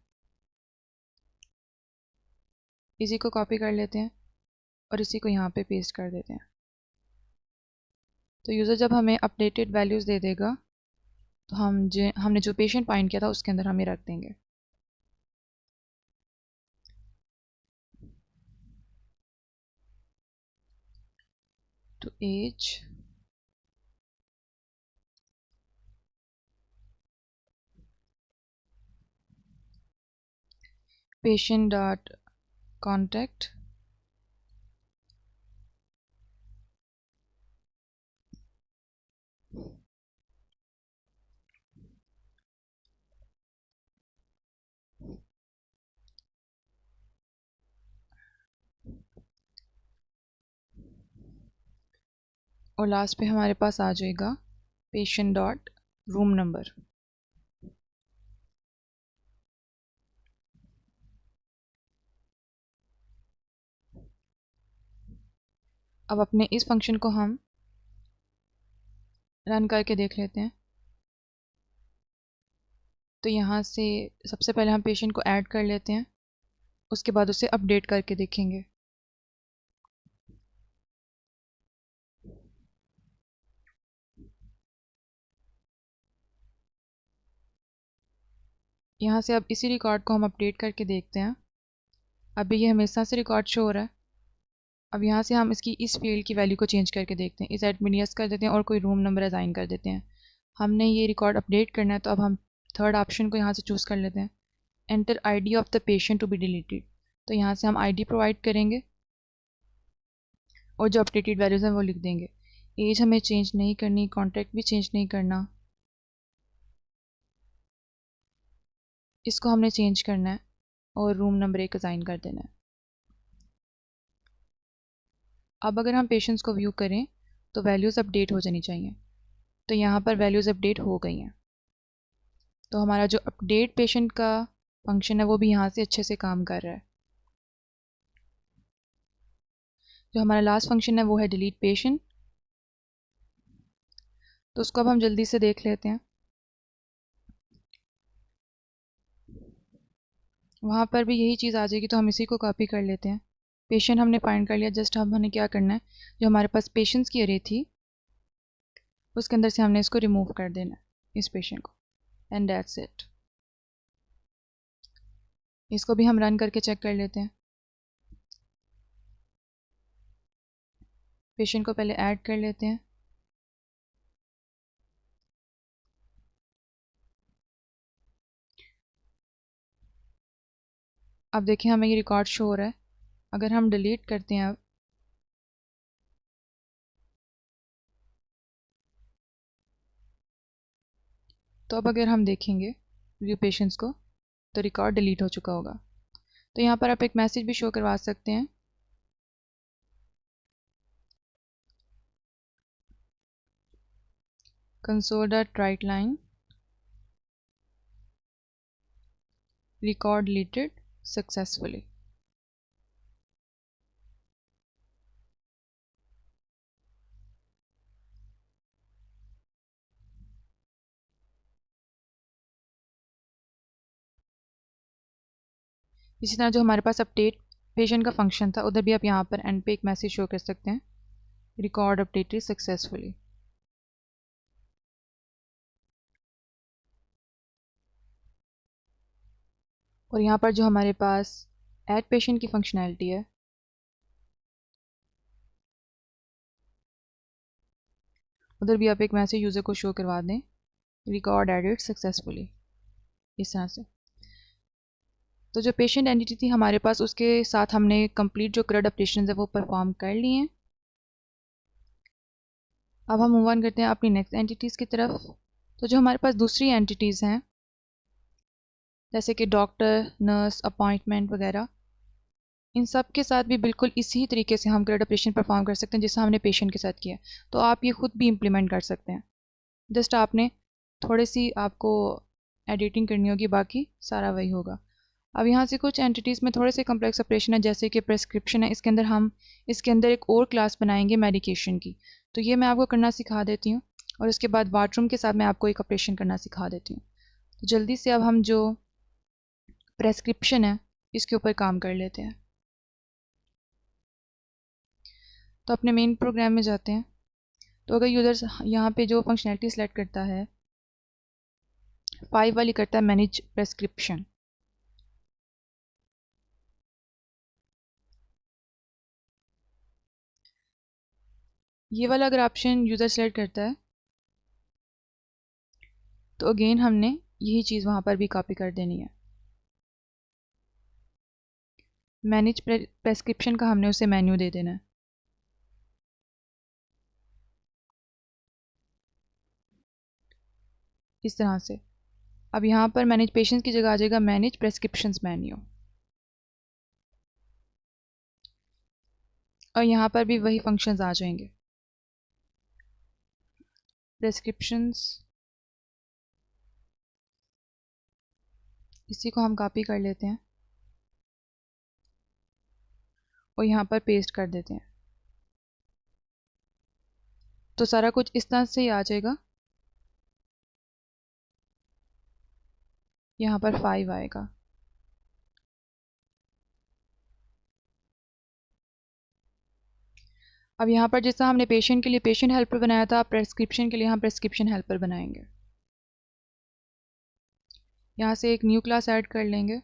इसी को कॉपी कर लेते हैं और इसी को यहाँ पे पेस्ट कर देते हैं। तो यूज़र जब हमें अपडेटेड वैल्यूज़ दे देगा तो हमने जो पेशेंट फाइंड किया था उसके अंदर हम ये रख देंगे। तो एज पेशेंट डॉट कॉन्टैक्ट और लास्ट पे हमारे पास आ जाएगा पेशेंट डॉट रूम नंबर। अब अपने इस फंक्शन को हम रन करके देख लेते हैं। तो यहाँ से सबसे पहले हम पेशेंट को ऐड कर लेते हैं, उसके बाद उसे अपडेट करके देखेंगे। यहाँ से अब इसी रिकॉर्ड को हम अपडेट करके देखते हैं। अभी ये हमेशा से रिकॉर्ड शो हो रहा है। अब यहाँ से हम इसकी इस फील्ड की वैल्यू को चेंज करके देखते हैं। इस एडमिन यस कर देते हैं और कोई रूम नंबर असाइन कर देते हैं। हमने ये रिकॉर्ड अपडेट करना है तो अब हम थर्ड ऑप्शन को यहाँ से चूज़ कर लेते हैं, enter ID of the patient to be deleted. तो यहाँ से हम आईडी प्रोवाइड करेंगे और जो अपडेटेड वैल्यूज़ हैं वो लिख देंगे। एज हमें चेंज नहीं करनी, कॉन्टैक्ट भी चेंज नहीं करना, इसको हमने चेंज करना है और रूम नंबर 1 असाइन कर देना है। अब अगर हम पेशेंट्स को व्यू करें तो वैल्यूज़ अपडेट हो जानी चाहिए। तो यहाँ पर वैल्यूज़ अपडेट हो गई हैं। तो हमारा जो अपडेट पेशेंट का फंक्शन है वो भी यहाँ से अच्छे से काम कर रहा है। जो हमारा लास्ट फंक्शन है वो है डिलीट पेशेंट। तो उसको अब हम जल्दी से देख लेते हैं। वहाँ पर भी यही चीज़ आ जाएगी तो हम इसी को कॉपी कर लेते हैं। पेशेंट हमने फाइंड कर लिया, जस्ट अब हमें क्या करना है, जो हमारे पास पेशेंट्स की अरे थी उसके अंदर से हमने इसको रिमूव कर देना है, इस पेशेंट को, एंड दैट्स इट। इसको भी हम रन करके चेक कर लेते हैं। पेशेंट को पहले ऐड कर लेते हैं। अब देखिए हमें ये रिकॉर्ड शो हो रहा है। अगर हम डिलीट करते हैं अब, तो अब अगर हम देखेंगे व्यू पेशेंट्स को तो रिकॉर्ड डिलीट हो चुका होगा। तो यहाँ पर आप एक मैसेज भी शो करवा सकते हैं, console.writeline record deleted successfully। इसी तरह जो हमारे पास अपडेट पेशेंट का फंक्शन था, उधर भी आप यहाँ पर एंड पे एक मैसेज शो कर सकते हैं, रिकॉर्ड अपडेटेड सक्सेसफुली। और यहाँ पर जो हमारे पास ऐड पेशेंट की फंक्शनैलिटी है, उधर भी आप एक मैसेज यूज़र को शो करवा दें, रिकॉर्ड एडिट सक्सेसफुली, इस तरह से। तो जो पेशेंट एंटिटी थी हमारे पास, उसके साथ हमने कंप्लीट जो CRUD ऑपरेशन है वो परफॉर्म कर लिए हैं। अब हम मूव ऑन करते हैं अपनी नेक्स्ट एंटिटीज़ की तरफ। तो जो हमारे पास दूसरी एंटिटीज़ हैं, जैसे कि डॉक्टर, नर्स, अपॉइंटमेंट वगैरह, इन सब के साथ भी बिल्कुल इसी तरीके से हम CRUD ऑपरेशन परफॉर्म कर सकते हैं जैसा हमने पेशेंट के साथ किया। तो आप ये खुद भी इम्प्लीमेंट कर सकते हैं। जस्ट आपने थोड़ी सी आपको एडिटिंग करनी होगी, बाकी सारा वही होगा। अब यहाँ से कुछ एंटिटीज़ में थोड़े से कम्प्लेक्स ऑपरेशन है, जैसे कि प्रेस्क्रिप्शन है। इसके अंदर एक और क्लास बनाएंगे मेडिकेशन की। तो ये मैं आपको करना सिखा देती हूँ, और उसके बाद वाटरूम के साथ मैं आपको एक ऑपरेशन करना सिखा देती हूँ। तो जल्दी से अब हम जो प्रेस्क्रिप्शन है इसके ऊपर काम कर लेते हैं। तो अपने मेन प्रोग्राम में जाते हैं। तो अगर यूज़र्स यहाँ पे जो फंक्शनैलिटी सेलेक्ट करता है, 5 वाली करता है मैनेज प्रेस्क्रिप्शन, ये वाला अगर ऑप्शन यूज़र सेलेक्ट करता है तो अगेन हमने यही चीज़ वहाँ पर भी कॉपी कर देनी है। मैनेज प्रेस्क्रिप्शन का हमने उसे मेन्यू दे देना है, इस तरह से। अब यहाँ पर मैनेज पेशेंट्स की जगह आ जाएगा मैनेज प्रेस्क्रिप्शंस मेन्यू, और यहाँ पर भी वही फंक्शंस आ जाएंगे। प्रेस्क्रिप्शंस, इसी को हम कॉपी कर लेते हैं और यहाँ पर पेस्ट कर देते हैं। तो सारा कुछ इस तरह से ही आ जाएगा। यहाँ पर 5 आएगा। अब यहाँ पर जैसा हमने पेशेंट के लिए पेशेंट हेल्पर बनाया था, प्रेस्क्रिप्शन के लिए हम प्रेस्क्रिप्शन हेल्पर बनाएंगे। यहाँ से एक न्यू क्लास ऐड कर लेंगे।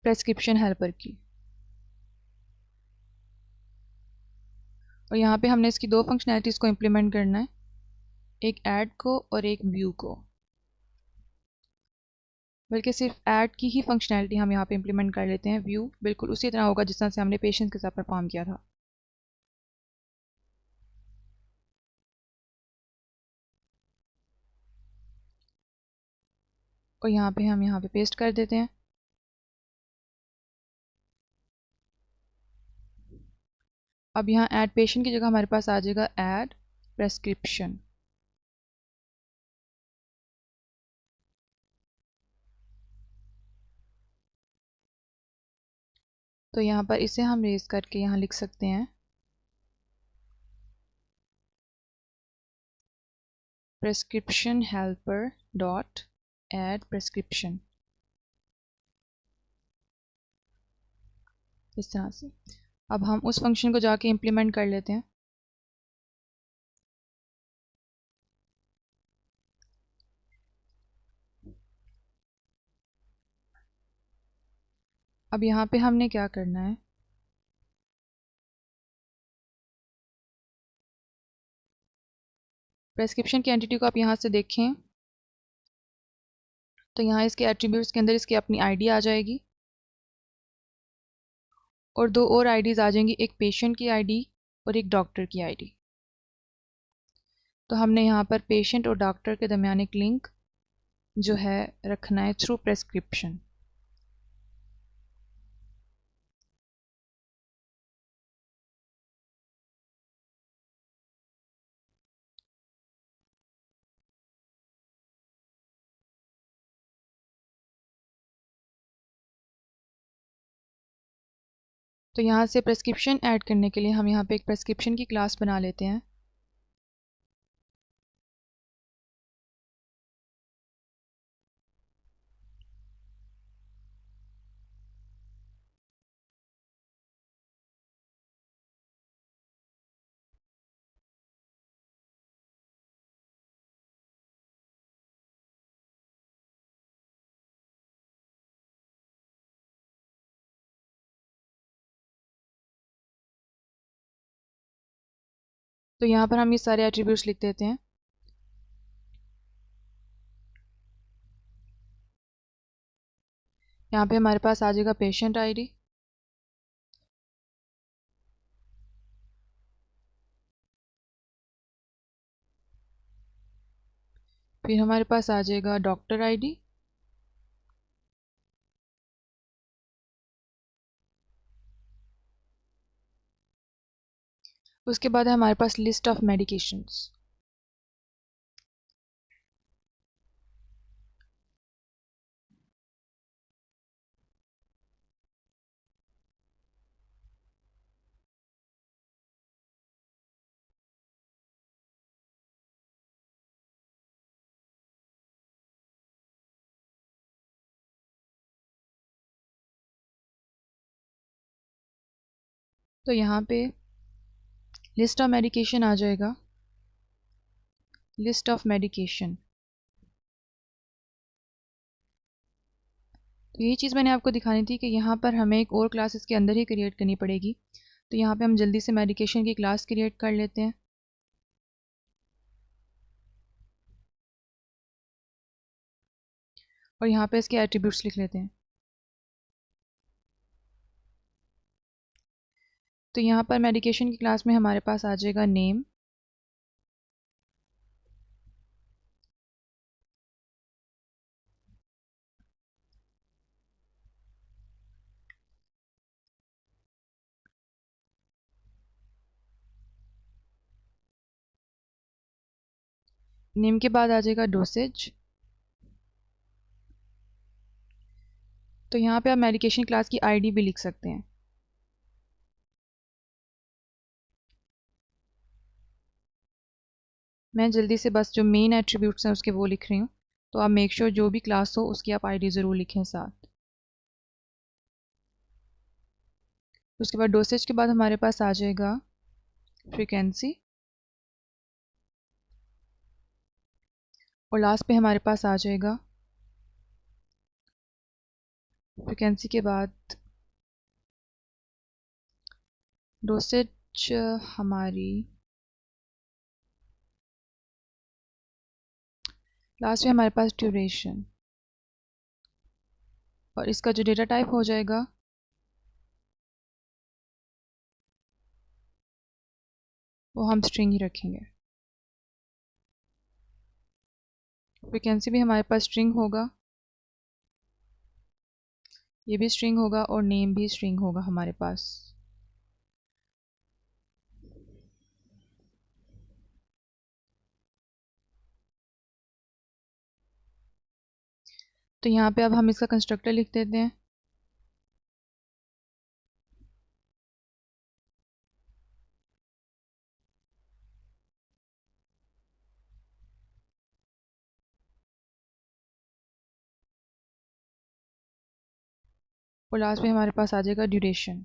प्रेस्क्रिप्शन हेल्पर की, और यहाँ पे हमने इसकी दो फंक्शनैलिटीज़ को इम्प्लीमेंट करना है, एक ऐड को और एक व्यू को। बल्कि सिर्फ ऐड की ही फंक्शनैलिटी हम यहाँ पे इम्प्लीमेंट कर लेते हैं। व्यू बिल्कुल उसी तरह होगा जिस तरह से हमने पेशेंट के साथ परफॉर्म किया था। और यहाँ पे हम यहाँ पे पेस्ट कर देते हैं। अब यहाँ ऐड पेशेंट की जगह हमारे पास आ जाएगा ऐड प्रेस्क्रिप्शन। तो यहाँ पर इसे हम रेज करके यहाँ लिख सकते हैं prescription helper dot add prescription, इस तरह से। अब हम उस फंक्शन को जाके इम्प्लीमेंट कर लेते हैं। अब यहाँ पे हमने क्या करना है, प्रेस्क्रिप्शन की एंटिटी को आप यहाँ से देखें तो यहाँ इसके एट्रीब्यूट्स के अंदर इसकी अपनी आईडी आ जाएगी, और दो और आईडीज़ आ जाएंगी, एक पेशेंट की आईडी और एक डॉक्टर की आईडी। तो हमने यहाँ पर पेशेंट और डॉक्टर के दरमियान एक लिंक जो है रखना है थ्रू प्रेस्क्रिप्शन। तो यहाँ से प्रेस्क्रिप्शन ऐड करने के लिए हम यहाँ पे एक प्रेस्क्रिप्शन की क्लास बना लेते हैं। तो यहाँ पर हम ये सारे एट्रीब्यूट्स लिख देते हैं। यहाँ पे हमारे पास आ जाएगा पेशेंट आईडी, फिर हमारे पास आ जाएगा डॉक्टर आईडी, उसके बाद है हमारे पास लिस्ट ऑफ मेडिकेशंस। तो यहाँ पे लिस्ट ऑफ मेडिकेशन आ जाएगा, लिस्ट ऑफ मेडिकेशन। तो यही चीज़ मैंने आपको दिखानी थी कि यहाँ पर हमें एक और क्लास इसके अंदर ही क्रिएट करनी पड़ेगी। तो यहाँ पे हम जल्दी से मेडिकेशन की क्लास क्रिएट कर लेते हैं। और यहाँ पे इसके एट्रीब्यूट्स लिख लेते हैं। तो यहाँ पर मेडिकेशन की क्लास में हमारे पास आ जाएगा नेम, नेम के बाद आ जाएगा डोसेज। तो यहाँ पे आप मेडिकेशन क्लास की आईडी भी लिख सकते हैं। मैं जल्दी से बस जो मेन एट्रीब्यूट्स हैं उसके वो लिख रही हूँ। तो आप मेक श्योर जो भी क्लास हो उसकी आप आईडी ज़रूर लिखें साथ। उसके बाद डोसेज के बाद हमारे पास आ जाएगा फ्रीक्वेंसी, और लास्ट पे हमारे पास आ जाएगा फ्रीक्वेंसी के बाद डोसेज हमारी, लास्ट में हमारे पास ड्यूरेशन, और इसका जो डेटा टाइप हो जाएगा वो हम स्ट्रिंग ही रखेंगे। फ्रीक्वेंसी भी हमारे पास स्ट्रिंग होगा, ये भी स्ट्रिंग होगा, और नेम भी स्ट्रिंग होगा हमारे पास। तो यहाँ पे अब हम इसका कंस्ट्रक्टर लिख देते हैं। और लास्ट में हमारे पास आ जाएगा ड्यूरेशन।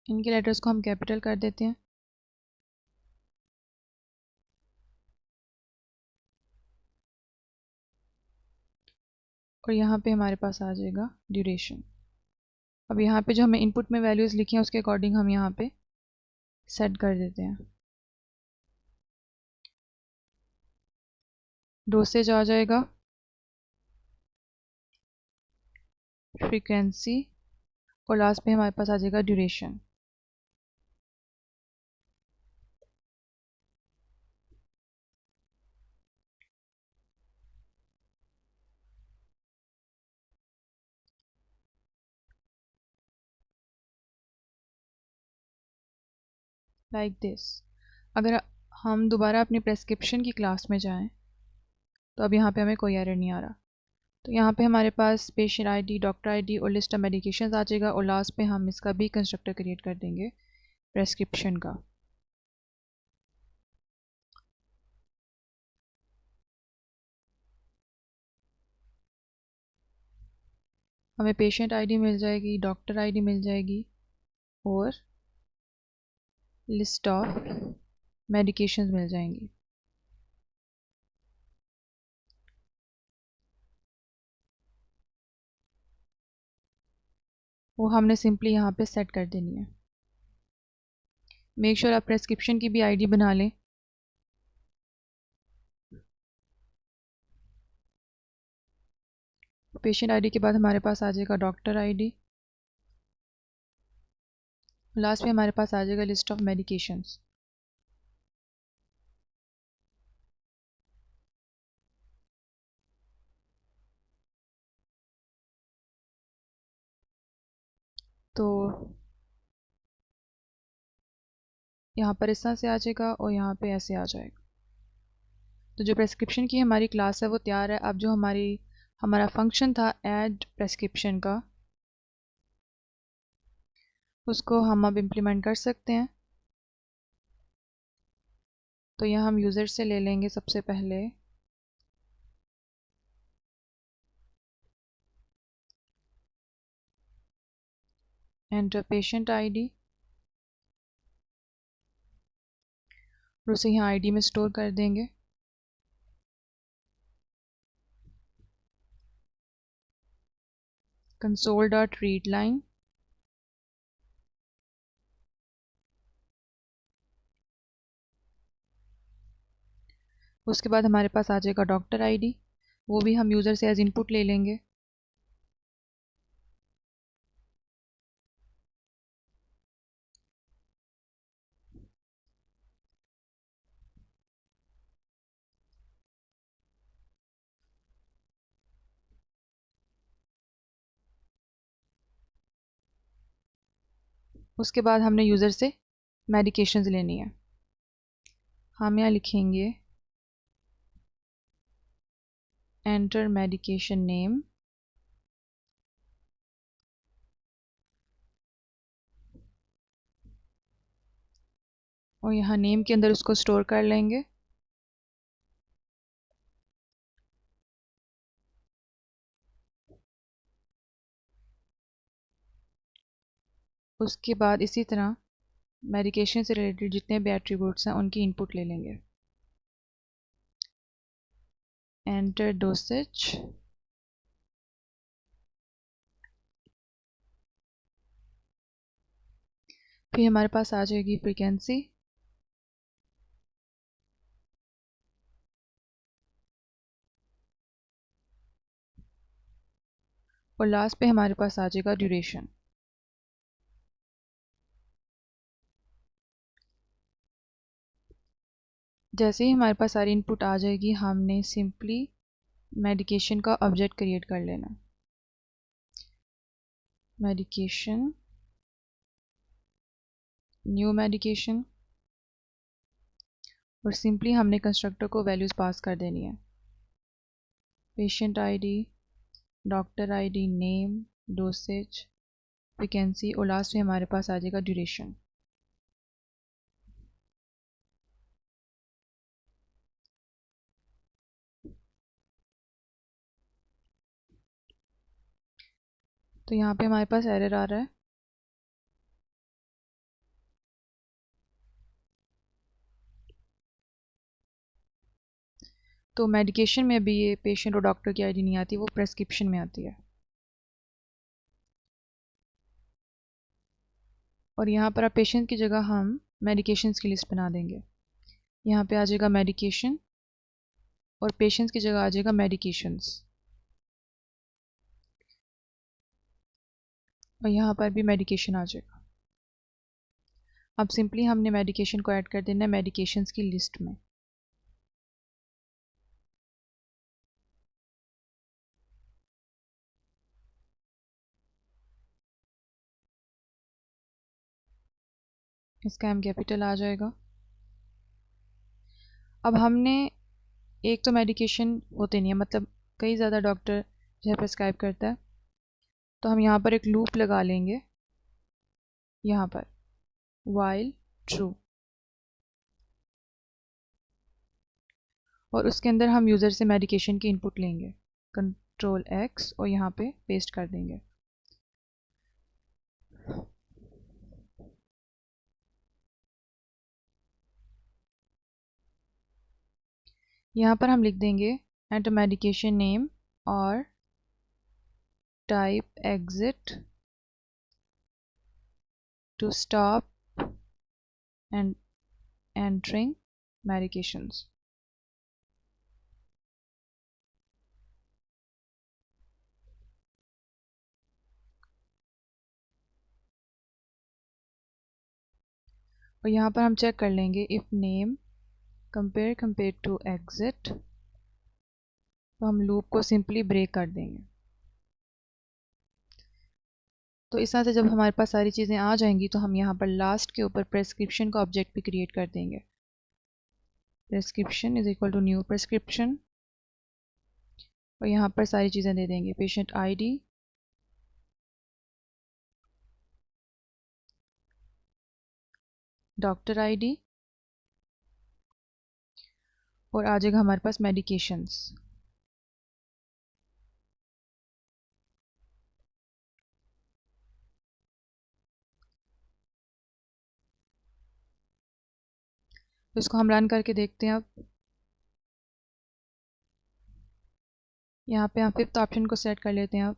इनके लेटर्स को हम कैपिटल कर देते हैं। और यहाँ पे हमारे पास आ जाएगा ड्यूरेशन। अब यहाँ पे जो हमें इनपुट में वैल्यूज़ लिखी हैं उसके अकॉर्डिंग हम यहाँ पे सेट कर देते हैं। डोसेज आ जाएगा, फ्रीक्वेंसी, और लास्ट में हमारे पास आ जाएगा ड्यूरेशन। Like this. अगर हम दोबारा अपनी प्रेस्क्रिप्शन की क्लास में जाएं तो अब यहाँ पे हमें कोई एरर नहीं आ रहा। तो यहाँ पे हमारे पास पेशेंट आईडी, डॉक्टर आईडी और लिस्ट ऑफ मेडिकेशंस आ जाएगा, और लास्ट पे हम इसका भी कंस्ट्रक्टर क्रिएट कर देंगे प्रेस्क्रिप्शन का। हमें पेशेंट आईडी मिल जाएगी, डॉक्टर आईडी मिल जाएगी और लिस्ट ऑफ मेडिकेशंस मिल जाएंगी। वो हमने सिंपली यहाँ पे सेट कर देनी है। मेक श्योर आप प्रेस्क्रिप्शन की भी आईडी बना लें। पेशेंट आईडी के बाद हमारे पास आ जाएगा डॉक्टर आईडी, लास्ट में हमारे पास आ जाएगा लिस्ट ऑफ मेडिकेशंस। तो यहाँ पर इस तरह से आ जाएगा और यहाँ पे ऐसे आ जाएगा। तो जो प्रेस्क्रिप्शन की हमारी क्लास है वो तैयार है। अब जो हमारा फंक्शन था ऐड प्रेस्क्रिप्शन का, उसको हम अब इम्प्लीमेंट कर सकते हैं। तो यहाँ हम यूज़र से ले लेंगे सबसे पहले एंटर पेशेंट आईडी, और उसे यहाँ आईडी में स्टोर कर देंगे। कंसोल डॉट रीड लाइन, उसके बाद हमारे पास आ जाएगा डॉक्टर आईडी, वो भी हम यूज़र से एज इनपुट ले लेंगे। उसके बाद हमने यूज़र से मेडिकेशंस लेनी है। हम यहाँ लिखेंगे एंटर मेडिकेशन नेम, और यहाँ नेम के अंदर उसको स्टोर कर लेंगे। उसके बाद इसी तरह मेडिकेशन से रिलेटेड जितने भी एट्रीब्यूट्स हैं उनकी इनपुट ले लेंगे। एंटर डोसेज, फिर हमारे पास आ जाएगी फ्रीक्वेंसी, और लास्ट पे हमारे पास आ जाएगा ड्यूरेशन। जैसे ही हमारे पास सारी इनपुट आ जाएगी, हमने सिंपली मेडिकेशन का ऑब्जेक्ट क्रिएट कर लेना। मेडिकेशन, न्यू मेडिकेशन, और सिंपली हमने कंस्ट्रक्टर को वैल्यूज़ पास कर देनी है। Patient ID, doctor ID, name, dosage, frequency, और लास्ट में हमारे पास आ जाएगा ड्यूरेशन। तो यहाँ पे हमारे पास एरर आ रहा है। तो मेडिकेशन में भी ये पेशेंट और डॉक्टर की आईडी नहीं आती, वो प्रेस्क्रिप्शन में आती है। और यहाँ पर आप पेशेंट की जगह हम मेडिकेशंस की लिस्ट बना देंगे। यहाँ पे आ जाएगा मेडिकेशन, और पेशेंट्स की जगह आ जाएगा मेडिकेशंस, और यहाँ पर भी मेडिकेशन आ जाएगा। अब सिंपली हमने मेडिकेशन को ऐड कर देना है मेडिकेशंस की लिस्ट में। इसका एम कैपिटल आ जाएगा। अब हमने एक तो मेडिकेशन होते नहीं है, मतलब कई ज़्यादा डॉक्टर जो है प्रिस्क्राइब करता है। तो हम यहाँ पर एक लूप लगा लेंगे यहाँ पर, वाइल ट्रू, और उसके अंदर हम यूज़र से मेडिकेशन की इनपुट लेंगे, कंट्रोल एक्स, और यहाँ पे पेस्ट कर देंगे। यहाँ पर हम लिख देंगे एंटर मेडिकेशन नेम और type exit to stop and entering medications। और यहाँ पर हम चेक कर लेंगे if name compare to exit, तो हम लूप को सिंपली ब्रेक कर देंगे। तो इस तरह से जब हमारे पास सारी चीज़ें आ जाएंगी तो हम यहाँ पर लास्ट के ऊपर प्रेस्क्रिप्शन का ऑब्जेक्ट भी क्रिएट कर देंगे। Prescription is equal to new prescription, और यहाँ पर सारी चीज़ें दे देंगे, पेशेंट आईडी, डॉक्टर आईडी, और आ जाएगा हमारे पास मेडिकेशंस। तो इसको हम रन करके देखते हैं। अब यहाँ पे हम फिफ्थ ऑप्शन को सेट कर लेते हैं अब,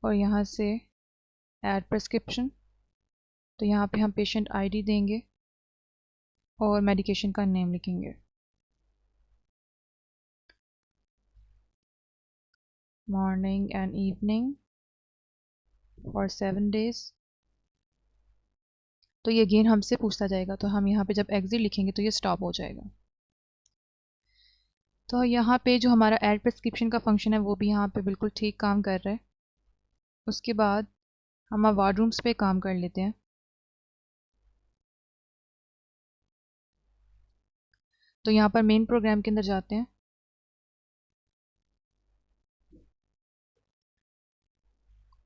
और यहाँ से ऐड प्रेस्क्रिप्शन, तो यहाँ पे हम पेशेंट आईडी देंगे और मेडिकेशन का नेम लिखेंगे, morning and evening for 7 days। तो ये अगेन हमसे पूछता जाएगा, तो हम यहाँ पे जब एग्जिट लिखेंगे तो ये स्टॉप हो जाएगा। तो यहाँ पे जो हमारा ऐड प्रेस्क्रिप्शन का फंक्शन है वो भी यहाँ पे बिल्कुल ठीक काम कर रहा है। उसके बाद हम अब वार्डरूम्स पे काम कर लेते हैं। तो यहाँ पर मेन प्रोग्राम के अंदर जाते हैं,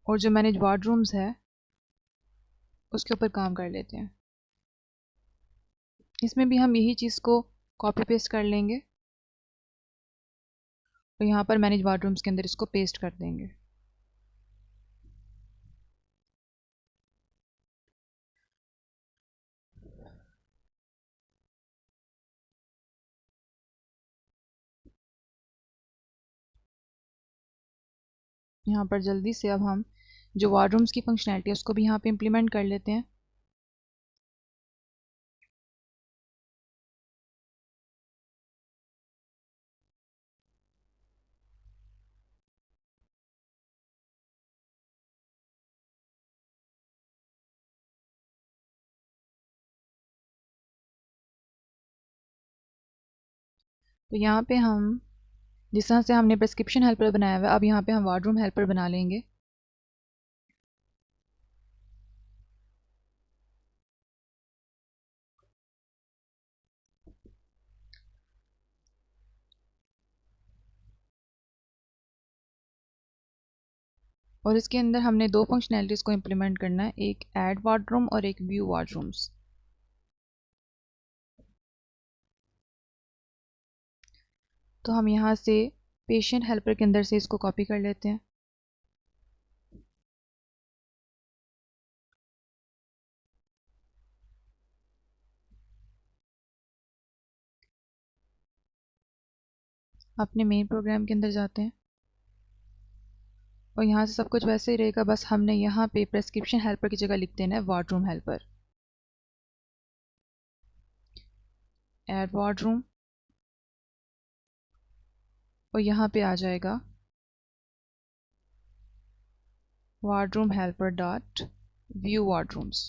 और जो मैनेज वार्डरूम्स है उसके ऊपर काम कर लेते हैं। इसमें भी हम यही चीज़ को कॉपी पेस्ट कर लेंगे, तो यहाँ पर मैनेज वार्डरूम्स के अंदर इसको पेस्ट कर देंगे। यहाँ पर जल्दी से अब हम जो वार्डरूम्स की फंक्शनैलिटी है उसको भी यहाँ पे इम्प्लीमेंट कर लेते हैं। तो यहाँ पे हम जिस तरह से हमने प्रेस्क्रिप्शन हेल्पर बनाया हुआ है, अब यहाँ पे हम वार्डरूम हेल्पर बना लेंगे। और इसके अंदर हमने दो फंक्शनैलिटीज़ को इम्प्लीमेंट करना है, एक ऐड वार्डरूम और एक व्यू वार्डरूम्स। तो हम यहाँ से पेशेंट हेल्पर के अंदर से इसको कॉपी कर लेते हैं। अपने मेन प्रोग्राम के अंदर जाते हैं, और यहाँ से सब कुछ वैसे ही रहेगा, बस हमने यहाँ पे प्रेस्क्रिप्शन हेल्पर की जगह लिख देना है वार्डरूम हेल्पर। ऐड वार्डरूम, और यहाँ पे आ जाएगा वार्डरूम हेल्पर डॉट व्यू वार्डरूम्स।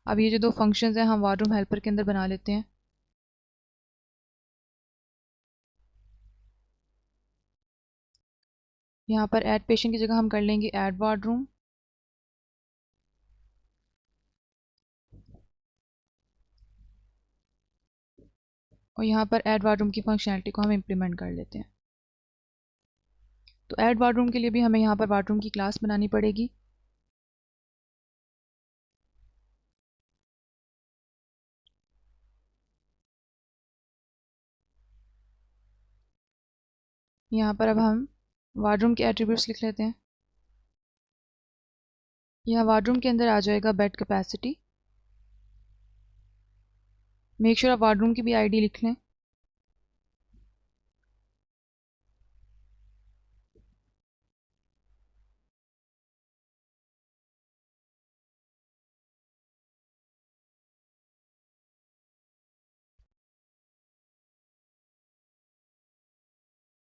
अब ये जो दो फंक्शंस हैं हम वार्डरूम हेल्पर के अंदर बना लेते हैं। यहाँ पर ऐड पेशेंट की जगह हम कर लेंगे ऐड वार्डरूम, और यहाँ पर ऐड वार्डरूम की फंक्शनैलिटी को हम इम्प्लीमेंट कर लेते हैं। तो ऐड वार्डरूम के लिए भी हमें यहाँ पर वार्डरूम की क्लास बनानी पड़ेगी। यहाँ पर अब हम वार्डरूम के एट्रीब्यूट्स लिख लेते हैं। यहाँ वार्डरूम के अंदर आ जाएगा बेड कैपेसिटी। मेक श्योर आप वार्डरूम की भी आईडी लिख लें।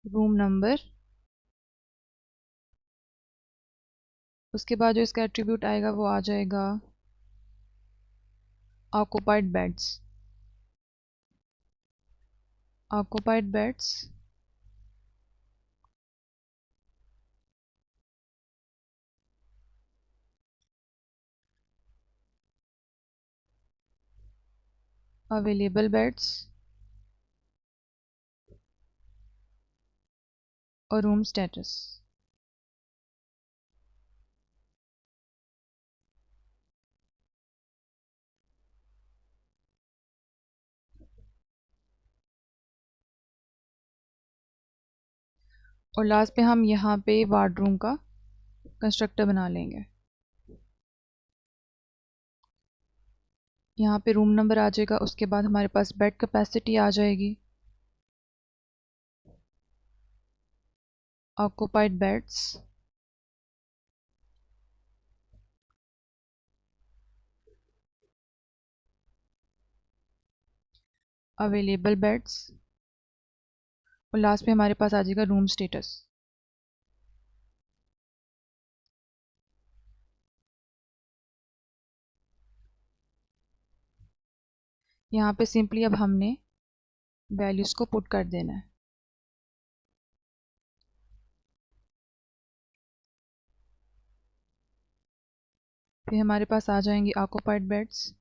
रूम नंबर, उसके बाद जो इसका एट्रीब्यूट आएगा वो आ जाएगा occupied beds. Occupied beds available beds और रूम स्टेटस। और लास्ट पे हम यहाँ पे वार्डरूम का कंस्ट्रक्टर बना लेंगे। यहाँ पे रूम नंबर आ जाएगा, उसके बाद हमारे पास बेड कैपेसिटी आ जाएगी, ऑक्यूपाइड बेड्स, अवेलेबल बेड्स और लास्ट पे हमारे पास आ जाएगा रूम स्टेटस। यहाँ पे सिंपली अब हमने वैल्यूज़ को पुट कर देना है। फिर हमारे पास आ जाएंगे ऑक्यूपाइड बेड्स,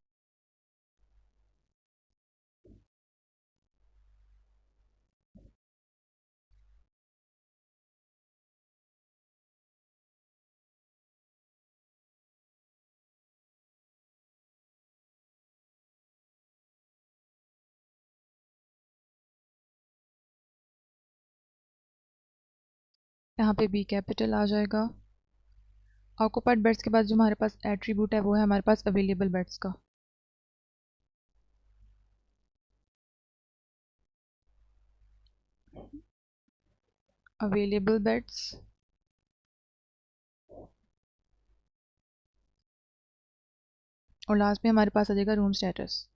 यहाँ पे बी कैपिटल आ जाएगा। ऑक्यूपाइड बेड्स के बाद जो हमारे पास एट्रीब्यूट है वो है हमारे पास अवेलेबल बेड्स का। अवेलेबल बेड्स और लास्ट में हमारे पास आ जाएगा रूम स्टेटस।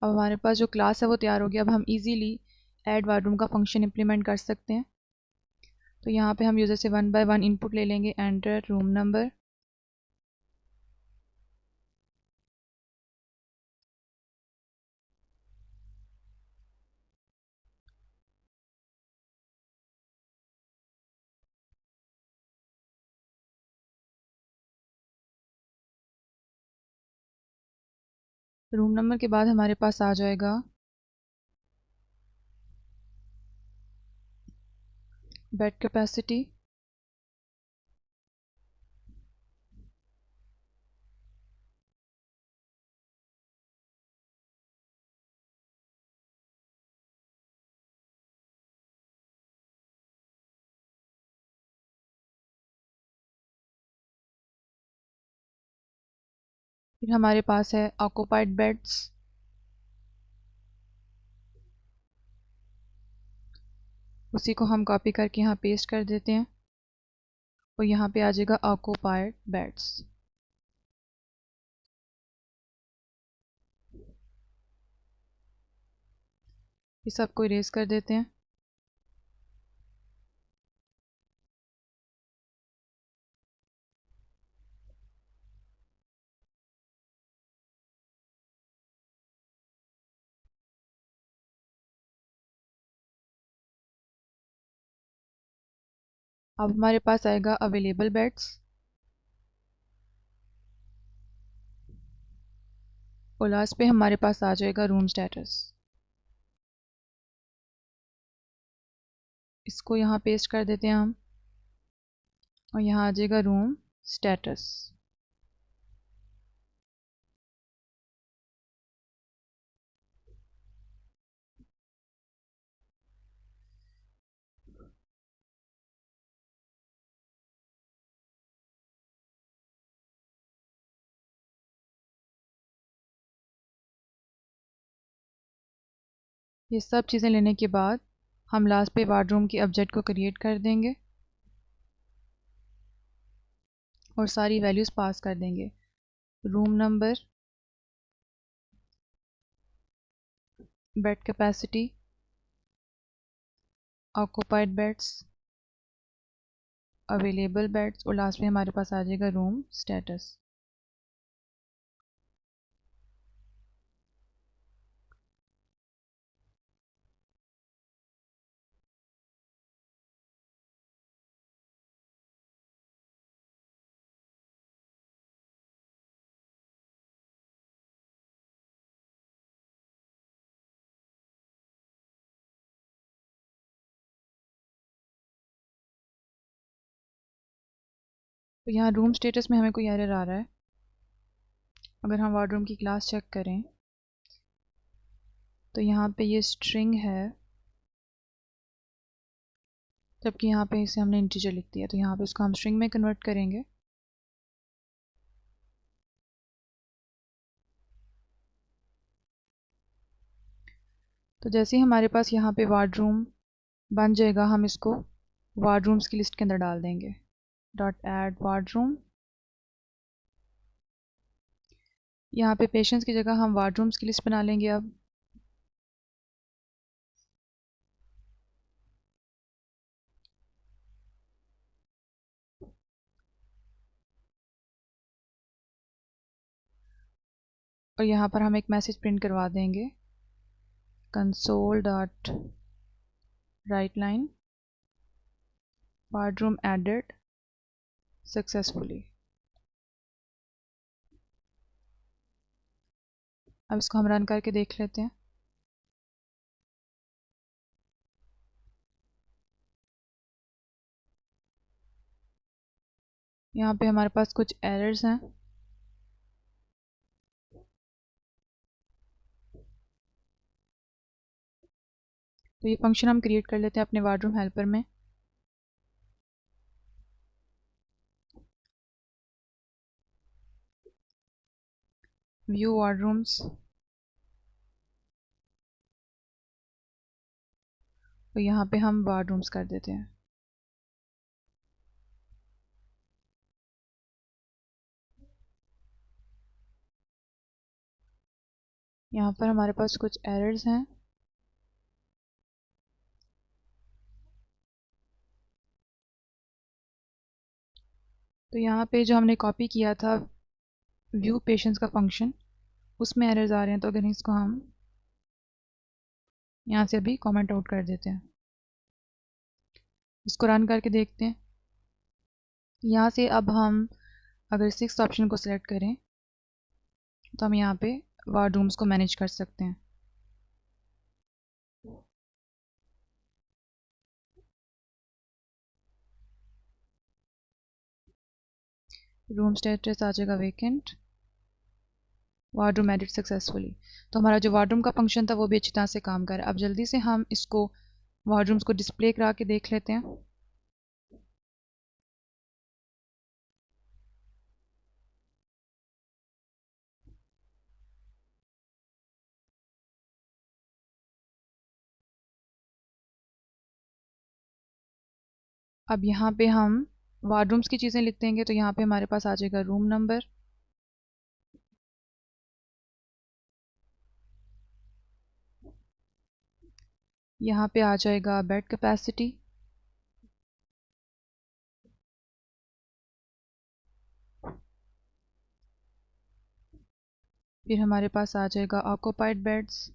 अब हमारे पास जो क्लास है वो तैयार हो गया। अब हम इजीली ऐड वार्डरूम का फंक्शन इम्प्लीमेंट कर सकते हैं। तो यहाँ पे हम यूज़र से 1 बाय 1 इनपुट ले लेंगे। Enter room number, room number के बाद हमारे पास आ जाएगा बेड कैपेसिटी, फिर हमारे पास है ऑक्यूपाइड बेड्स, उसी को हम कॉपी करके यहाँ पेस्ट कर देते हैं और यहाँ पे आ जाएगा ऑक्यूपाइड बेड्स। ये सबको इरेज कर देते हैं। अब हमारे पास आएगा अवेलेबल बेड्स, और लास्ट पे हमारे पास आ जाएगा रूम स्टेटस। इसको यहाँ पेस्ट कर देते हैं हम और यहाँ आ जाएगा रूम स्टेटस। ये सब चीज़ें लेने के बाद हम लास्ट पे वार्डरूम के ऑब्जेक्ट को क्रिएट कर देंगे और सारी वैल्यूज़ पास कर देंगे। Room number, bed capacity, occupied beds, available beds और लास्ट में हमारे पास आ जाएगा रूम स्टेटस। तो यहाँ रूम स्टेटस में हमें कोई एरर आ रहा है। अगर हम वार्डरूम की क्लास चेक करें तो यहाँ पे ये स्ट्रिंग है, जबकि यहाँ पे इसे हमने इंटीजर लिख दिया। तो यहाँ पे इसको हम स्ट्रिंग में कन्वर्ट करेंगे। तो जैसे ही हमारे पास यहाँ पे वार्डरूम बन जाएगा, हम इसको वार्डरूम्स की लिस्ट के अंदर डाल देंगे। Dot add wardroom. यहाँ पे पेशेंट्स की जगह हम वार्डरूम्स की लिस्ट बना लेंगे अब। और यहाँ पर हम एक मैसेज प्रिंट करवा देंगे, console dot write line ward room added successfully. अब इसको हम रन करके देख लेते हैं। यहाँ पे हमारे पास कुछ एरर्स हैं। तो ये फंक्शन हम क्रिएट कर लेते हैं अपने वार्डरूम हेल्पर में। व्यू वार्डरूम्स, तो यहाँ पे हम वार्डरूम्स कर देते हैं। यहाँ पर हमारे पास कुछ एरर्स हैं। तो यहाँ पे जो हमने कॉपी किया था व्यू पेशेंट्स का फंक्शन, उसमें एरर्स आ रहे हैं। तो अगर इसको हम यहाँ से अभी कमेंट आउट कर देते हैं, इसको रन करके देखते हैं। यहाँ से अब हम अगर 6th ऑप्शन को सिलेक्ट करें तो हम यहाँ पे वार्डरूम्स को मैनेज कर सकते हैं। रूम स्टेटस आ जाएगा वेकेंट, वार्डरूम एडिट सक्सेसफुली। तो हमारा जो वार्डरूम का फंक्शन था वो भी अच्छी तरह से काम कर रहा है। अब जल्दी से हम इसको वार्डरूम्स को डिस्प्ले करा के देख लेते हैं। अब यहाँ पे हम वार्डरूम्स की चीज़ें लिख देंगे। तो यहाँ पे हमारे पास आ जाएगा रूम नंबर, यहाँ पे आ जाएगा बेड कैपेसिटी, फिर हमारे पास आ जाएगा ऑक्यूपाइड बेड्स,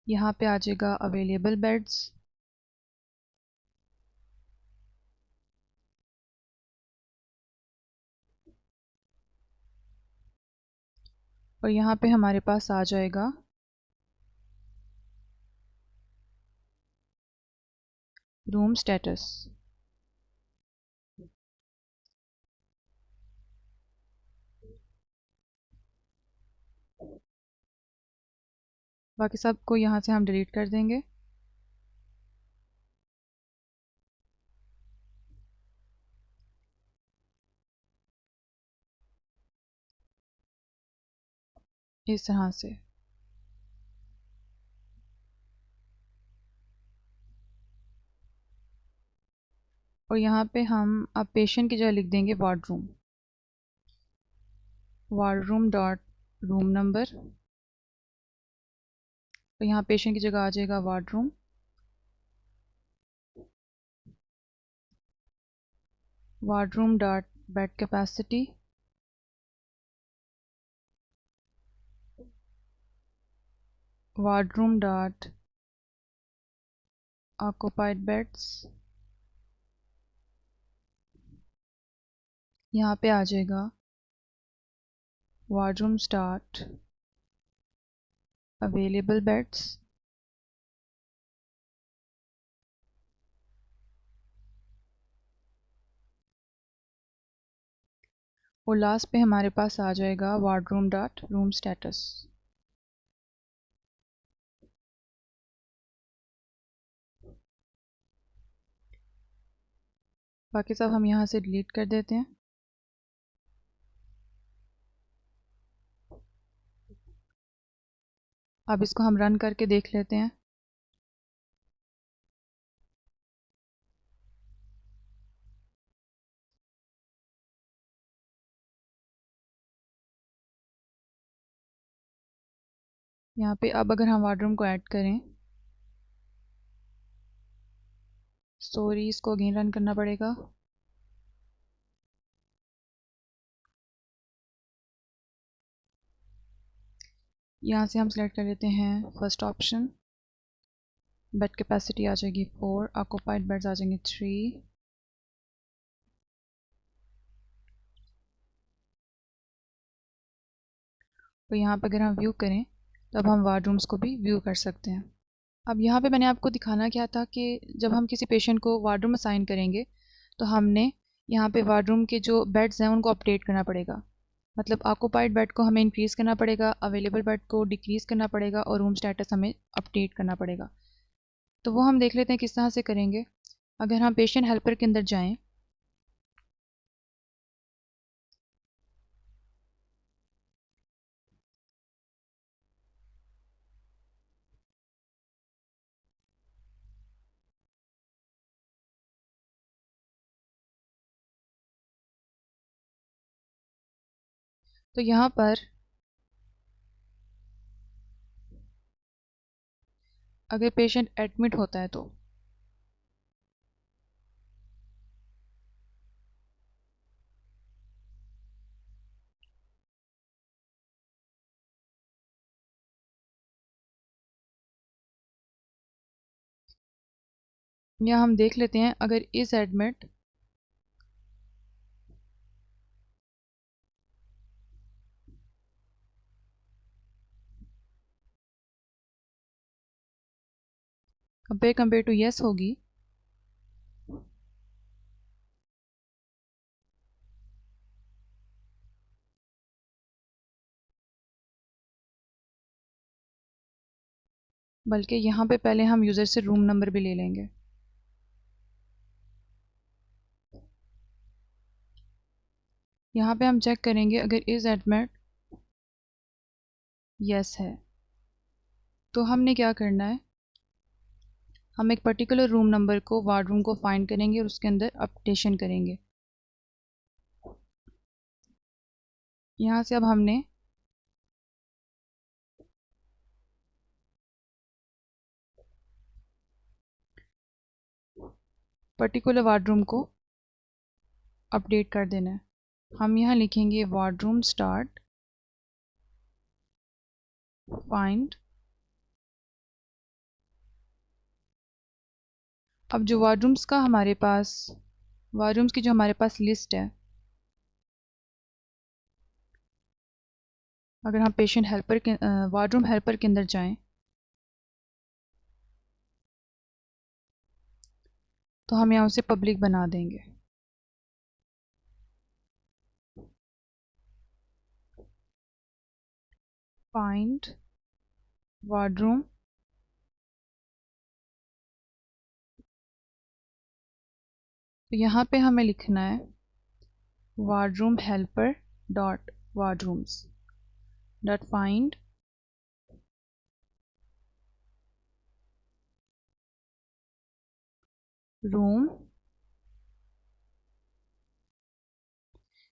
यहाँ पे आ जाएगा अवेलेबल बेड्स, और यहाँ पे हमारे पास आ जाएगा रूम स्टेटस। बाकी सब को यहाँ से हम डिलीट कर देंगे। इस तरह से। और यहाँ पे हम अब पेशेंट की जगह लिख देंगे wardroom. Wardroom dot room number. तो यहाँ पेशेंट की जगह आ जाएगा wardroom. Wardroom dot bed capacity. Wardroom dot occupied beds. यहाँ पे आ जाएगा वार्डरूम डॉट अवेलेबल बेड्स। और लास्ट पे हमारे पास आ जाएगा वार्डरूम डॉट रूम स्टेटस। बाकी सब हम यहाँ से डिलीट कर देते हैं। अब इसको हम रन करके देख लेते हैं। यहाँ पे अब अगर हम वार्डरूम को ऐड करें, सॉरी इसको अगेन रन करना पड़ेगा। यहाँ से हम सेलेक्ट कर लेते हैं फर्स्ट ऑप्शन। बेड कैपेसिटी आ जाएगी 4, ऑक्यूपाइड बेड्स आ जाएंगे 3। तो यहाँ पर अगर हम व्यू करें तो अब हम वार्डरूम्स को भी व्यू कर सकते हैं। अब यहाँ पे मैंने आपको दिखाना क्या था कि जब हम किसी पेशेंट को वार्डरूम असाइन करेंगे तो हमने यहाँ पे वार्डरूम के जो बेड्स हैं उनको अपडेट करना पड़ेगा। मतलब ऑक्यूपाइड बेड को हमें इंक्रीज़ करना पड़ेगा, अवेलेबल बेड को डिक्रीज़ करना पड़ेगा और रूम स्टेटस हमें अपडेट करना पड़ेगा। तो वो हम देख लेते हैं किस तरह से करेंगे। अगर हम पेशेंट हेल्पर के अंदर जाएँ, तो यहाँ पर अगर पेशेंट एडमिट होता है तो यहाँ हम देख लेते हैं अगर is admit compare to yes होगी बल्कि यहाँ पे पहले हम यूज़र से रूम नंबर भी ले लेंगे। यहाँ पे हम चेक करेंगे अगर इज़ एडमिट यस है तो हमने क्या करना है, हम एक पर्टिकुलर रूम नंबर को वार्डरूम को फाइंड करेंगे और उसके अंदर अपडेशन करेंगे। यहाँ से अब हमने पर्टिकुलर वार्डरूम को अपडेट कर देना है। हम यहाँ लिखेंगे वार्डरूम स्टार्ट फाइंड। अब जो वार्डरूम्स का हमारे पास वार्डरूम्स की जो हमारे पास लिस्ट है अगर हम पेशेंट हेल्पर के वार्डरूम हेल्पर के अंदर जाएं तो हम यहाँ उसे पब्लिक बना देंगे। फाइंड वार्डरूम तो यहाँ पे हमें लिखना है wardroom helper dot wardrooms dot find room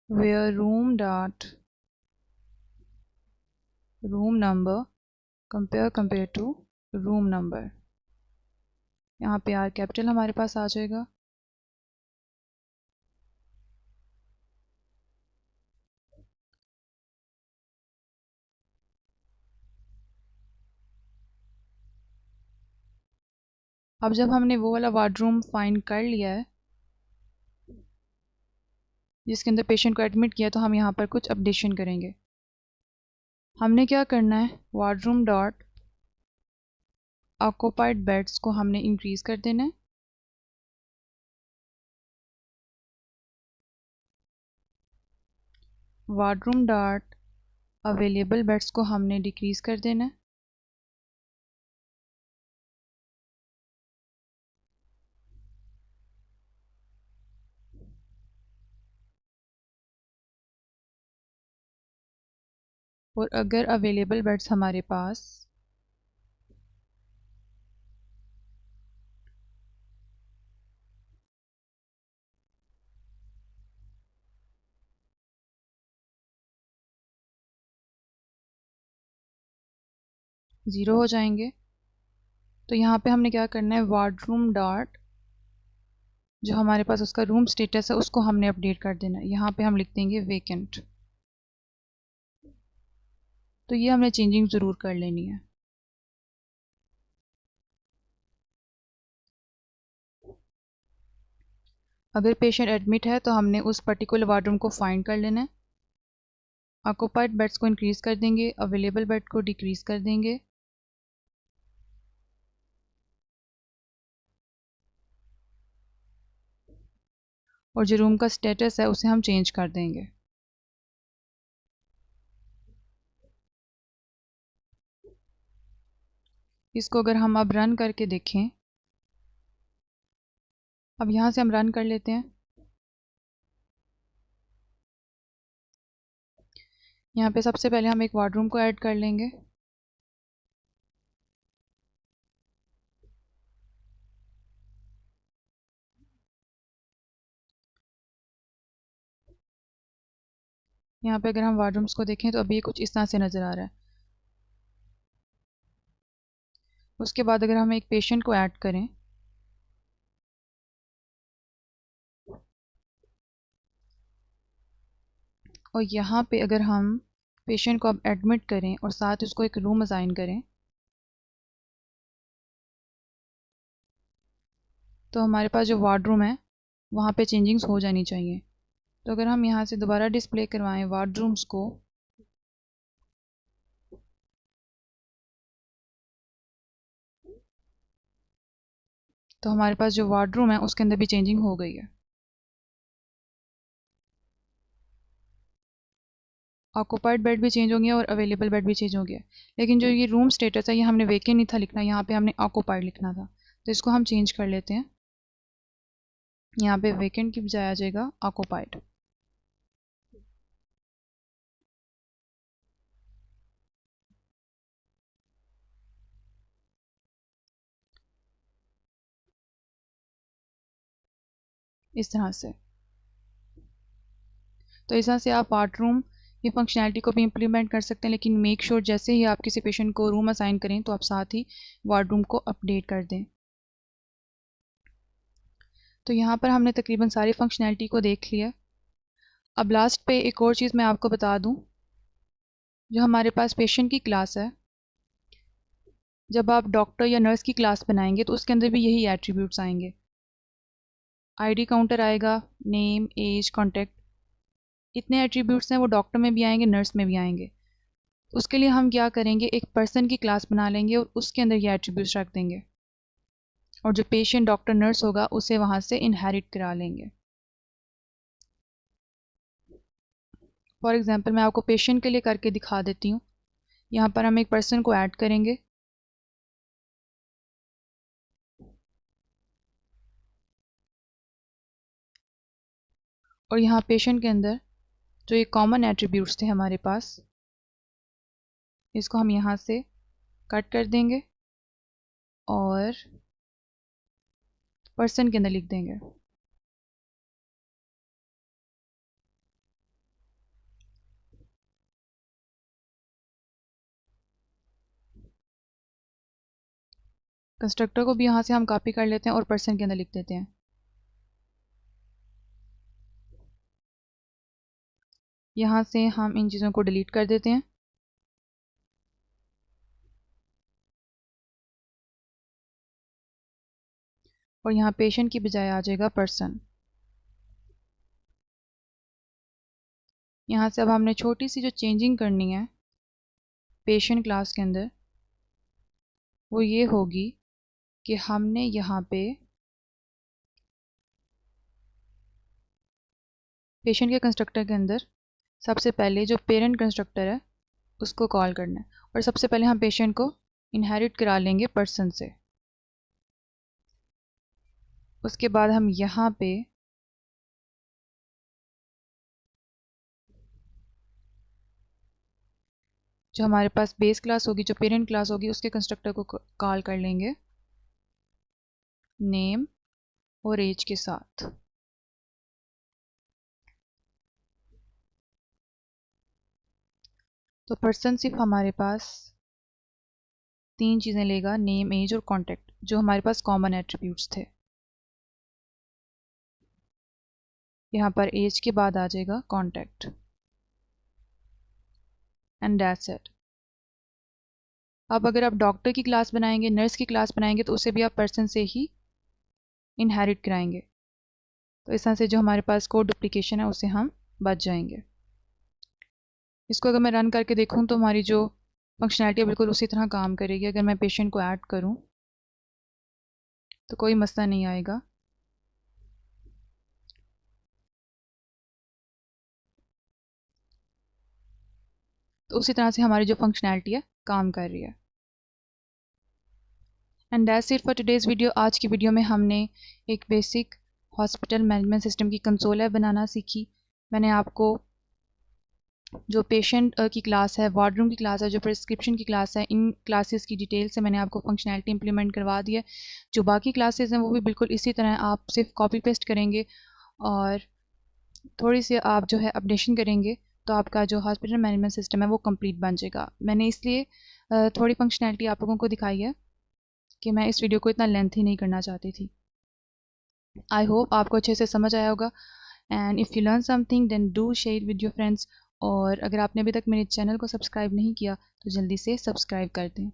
where room dot room number compare to room number। यहाँ पे आर कैपिटल हमारे पास आ जाएगा। अब जब हमने वो वाला वार्डरूम फाइंड कर लिया है जिसके अंदर पेशेंट को एडमिट किया, तो हम यहाँ पर कुछ अपडेशन करेंगे। हमने क्या करना है, वार्डरूम डॉट ऑक्यूपाइड बेड्स को हमने इंक्रीज कर देना है। वार्डरूम डॉट अवेलेबल बेड्स को हमने डिक्रीज कर देना है। और अगर अवेलेबल बेड्स हमारे पास ज़ीरो हो जाएंगे तो यहाँ पे हमने क्या करना है, वार्डरूम डॉट जो हमारे पास उसका रूम स्टेटस है उसको हमने अपडेट कर देना है। यहाँ पे हम लिख देंगे वेकेंट। तो ये हमने चेंजिंग ज़रूर कर लेनी है। अगर पेशेंट एडमिट है तो हमने उस पर्टिकुलर वार्डरूम को फाइंड कर लेना है। ऑक्यूपाइड बेड्स को इंक्रीज़ कर देंगे, अवेलेबल बेड को डिक्रीज़ कर देंगे। और जो रूम का स्टेटस है उसे हम चेंज कर देंगे। इसको अगर हम अब रन करके देखें, अब यहाँ से हम रन कर लेते हैं। यहाँ पे सबसे पहले हम एक वार्डरूम को ऐड कर लेंगे। यहाँ पे अगर हम वार्डरूम्स को देखें तो अभी ये कुछ इस तरह से नज़र आ रहा है। उसके बाद अगर हम एक पेशेंट को ऐड करें और यहाँ पे अगर हम पेशेंट को अब एडमिट करें और साथ उसको एक रूम असाइन करें तो हमारे पास जो वार्डरूम है वहाँ पे चेंजिंग्स हो जानी चाहिए। तो अगर हम यहाँ से दोबारा डिस्प्ले करवाएं वार्डरूम्स को तो हमारे पास जो वार्डरूम है उसके अंदर भी चेंजिंग हो गई है। ऑक्यूपाइड बेड भी चेंज हो गया और अवेलेबल बेड भी चेंज हो गया। लेकिन जो ये रूम स्टेटस है ये हमने वेकेंट नहीं था लिखना, यहाँ पे हमने ऑक्यूपाइड लिखना था। तो इसको हम चेंज कर लेते हैं। यहाँ पे वेकेंट की बजाय आ जाएगा ऑक्यूपाइड। इस तरह से। तो इस तरह से आप वार्डरूम ये फंक्शनैलिटी को भी इम्प्लीमेंट कर सकते हैं, लेकिन मेक श्योर जैसे ही आप किसी पेशेंट को रूम असाइन करें तो आप साथ ही वार्डरूम को अपडेट कर दें। तो यहाँ पर हमने तकरीबन सारी फंक्शनैलिटी को देख लिया। अब लास्ट पे एक और चीज़ मैं आपको बता दूँ, जो हमारे पास पेशेंट की क्लास है, जब आप डॉक्टर या नर्स की क्लास बनाएंगे तो उसके अंदर भी यही एट्रीब्यूट्स आएंगे। आईडी काउंटर आएगा, नेम, एज, कॉन्टैक्ट, इतने एट्रीब्यूट्स हैं वो डॉक्टर में भी आएंगे, नर्स में भी आएंगे। उसके लिए हम क्या करेंगे, एक पर्सन की क्लास बना लेंगे और उसके अंदर ये एट्रीब्यूट्स रख देंगे, और जो पेशेंट डॉक्टर नर्स होगा उसे वहाँ से इनहेरिट करा लेंगे। फॉर एग्जांपल मैं आपको पेशेंट के लिए करके दिखा देती हूँ। यहाँ पर हम एक पर्सन को ऐड करेंगे, और यहाँ पेशेंट के अंदर जो ये कॉमन एट्रीब्यूट्स थे हमारे पास, इसको हम यहाँ से कट कर देंगे और पर्सन के अंदर लिख देंगे। कंस्ट्रक्टर को भी यहाँ से हम कॉपी कर लेते हैं और पर्सन के अंदर लिख देते हैं। यहाँ से हम इन चीज़ों को डिलीट कर देते हैं। और यहाँ पेशेंट की बजाय आ जाएगा पर्सन। यहाँ से अब हमने छोटी सी जो चेंजिंग करनी है पेशेंट क्लास के अंदर, वो ये होगी कि हमने यहाँ पे पेशेंट के कंस्ट्रक्टर के अंदर सबसे पहले जो पेरेंट कंस्ट्रक्टर है उसको कॉल करना है, और सबसे पहले हम पेशेंट को इनहेरिट करा लेंगे पर्सन से। उसके बाद हम यहाँ पे जो हमारे पास बेस क्लास होगी, जो पेरेंट क्लास होगी, उसके कंस्ट्रक्टर को कॉल कर लेंगे नेम और एज के साथ। तो पर्सन सिर्फ हमारे पास 3 चीज़ें लेगा, नेम, एज और कॉन्टैक्ट, जो हमारे पास कॉमन एट्रीब्यूट्स थे। यहाँ पर एज के बाद आ जाएगा कॉन्टैक्ट, एंड दैट्स इट। अब अगर आप डॉक्टर की क्लास बनाएंगे, नर्स की क्लास बनाएंगे, तो उसे भी आप पर्सन से ही इनहेरिट कराएंगे। तो इस तरह से जो हमारे पास कोड डुप्लीकेशन है उससे हम बच जाएंगे। इसको अगर मैं रन करके देखूँ तो हमारी जो फंक्शनैलिटी है बिल्कुल उसी तरह काम करेगी। अगर मैं पेशेंट को ऐड करूँ तो कोई मसला नहीं आएगा। तो उसी तरह से हमारी जो फंक्शनैलिटी है काम कर रही है। And that's it for today's video. आज की वीडियो में हमने एक बेसिक हॉस्पिटल मैनेजमेंट सिस्टम की कंसोल ऐप बनाना सीखी। मैंने आपको जो पेशेंट की क्लास है, वार्ड रूम की क्लास है, जो प्रिस्क्रिप्शन की क्लास है, इन क्लासेस की डिटेल से मैंने आपको फंक्शनैलिटी इंप्लीमेंट करवा दी है। जो बाकी क्लासेस हैं वो भी बिल्कुल इसी तरह आप सिर्फ कॉपी पेस्ट करेंगे और थोड़ी सी आप जो है अपडेशन करेंगे तो आपका जो हॉस्पिटल मैनेजमेंट सिस्टम है वो कंप्लीट बन जाएगा। मैंने इसलिए थोड़ी फंक्शनैलिटी आप लोगों को दिखाई है कि मैं इस वीडियो को इतना लेंथी नहीं करना चाहती थी। आई होप आपको अच्छे से समझ आया होगा। And if you learn something then do share with your friends. और अगर आपने अभी तक मेरे चैनल को सब्सक्राइब नहीं किया तो जल्दी से सब्सक्राइब कर दें।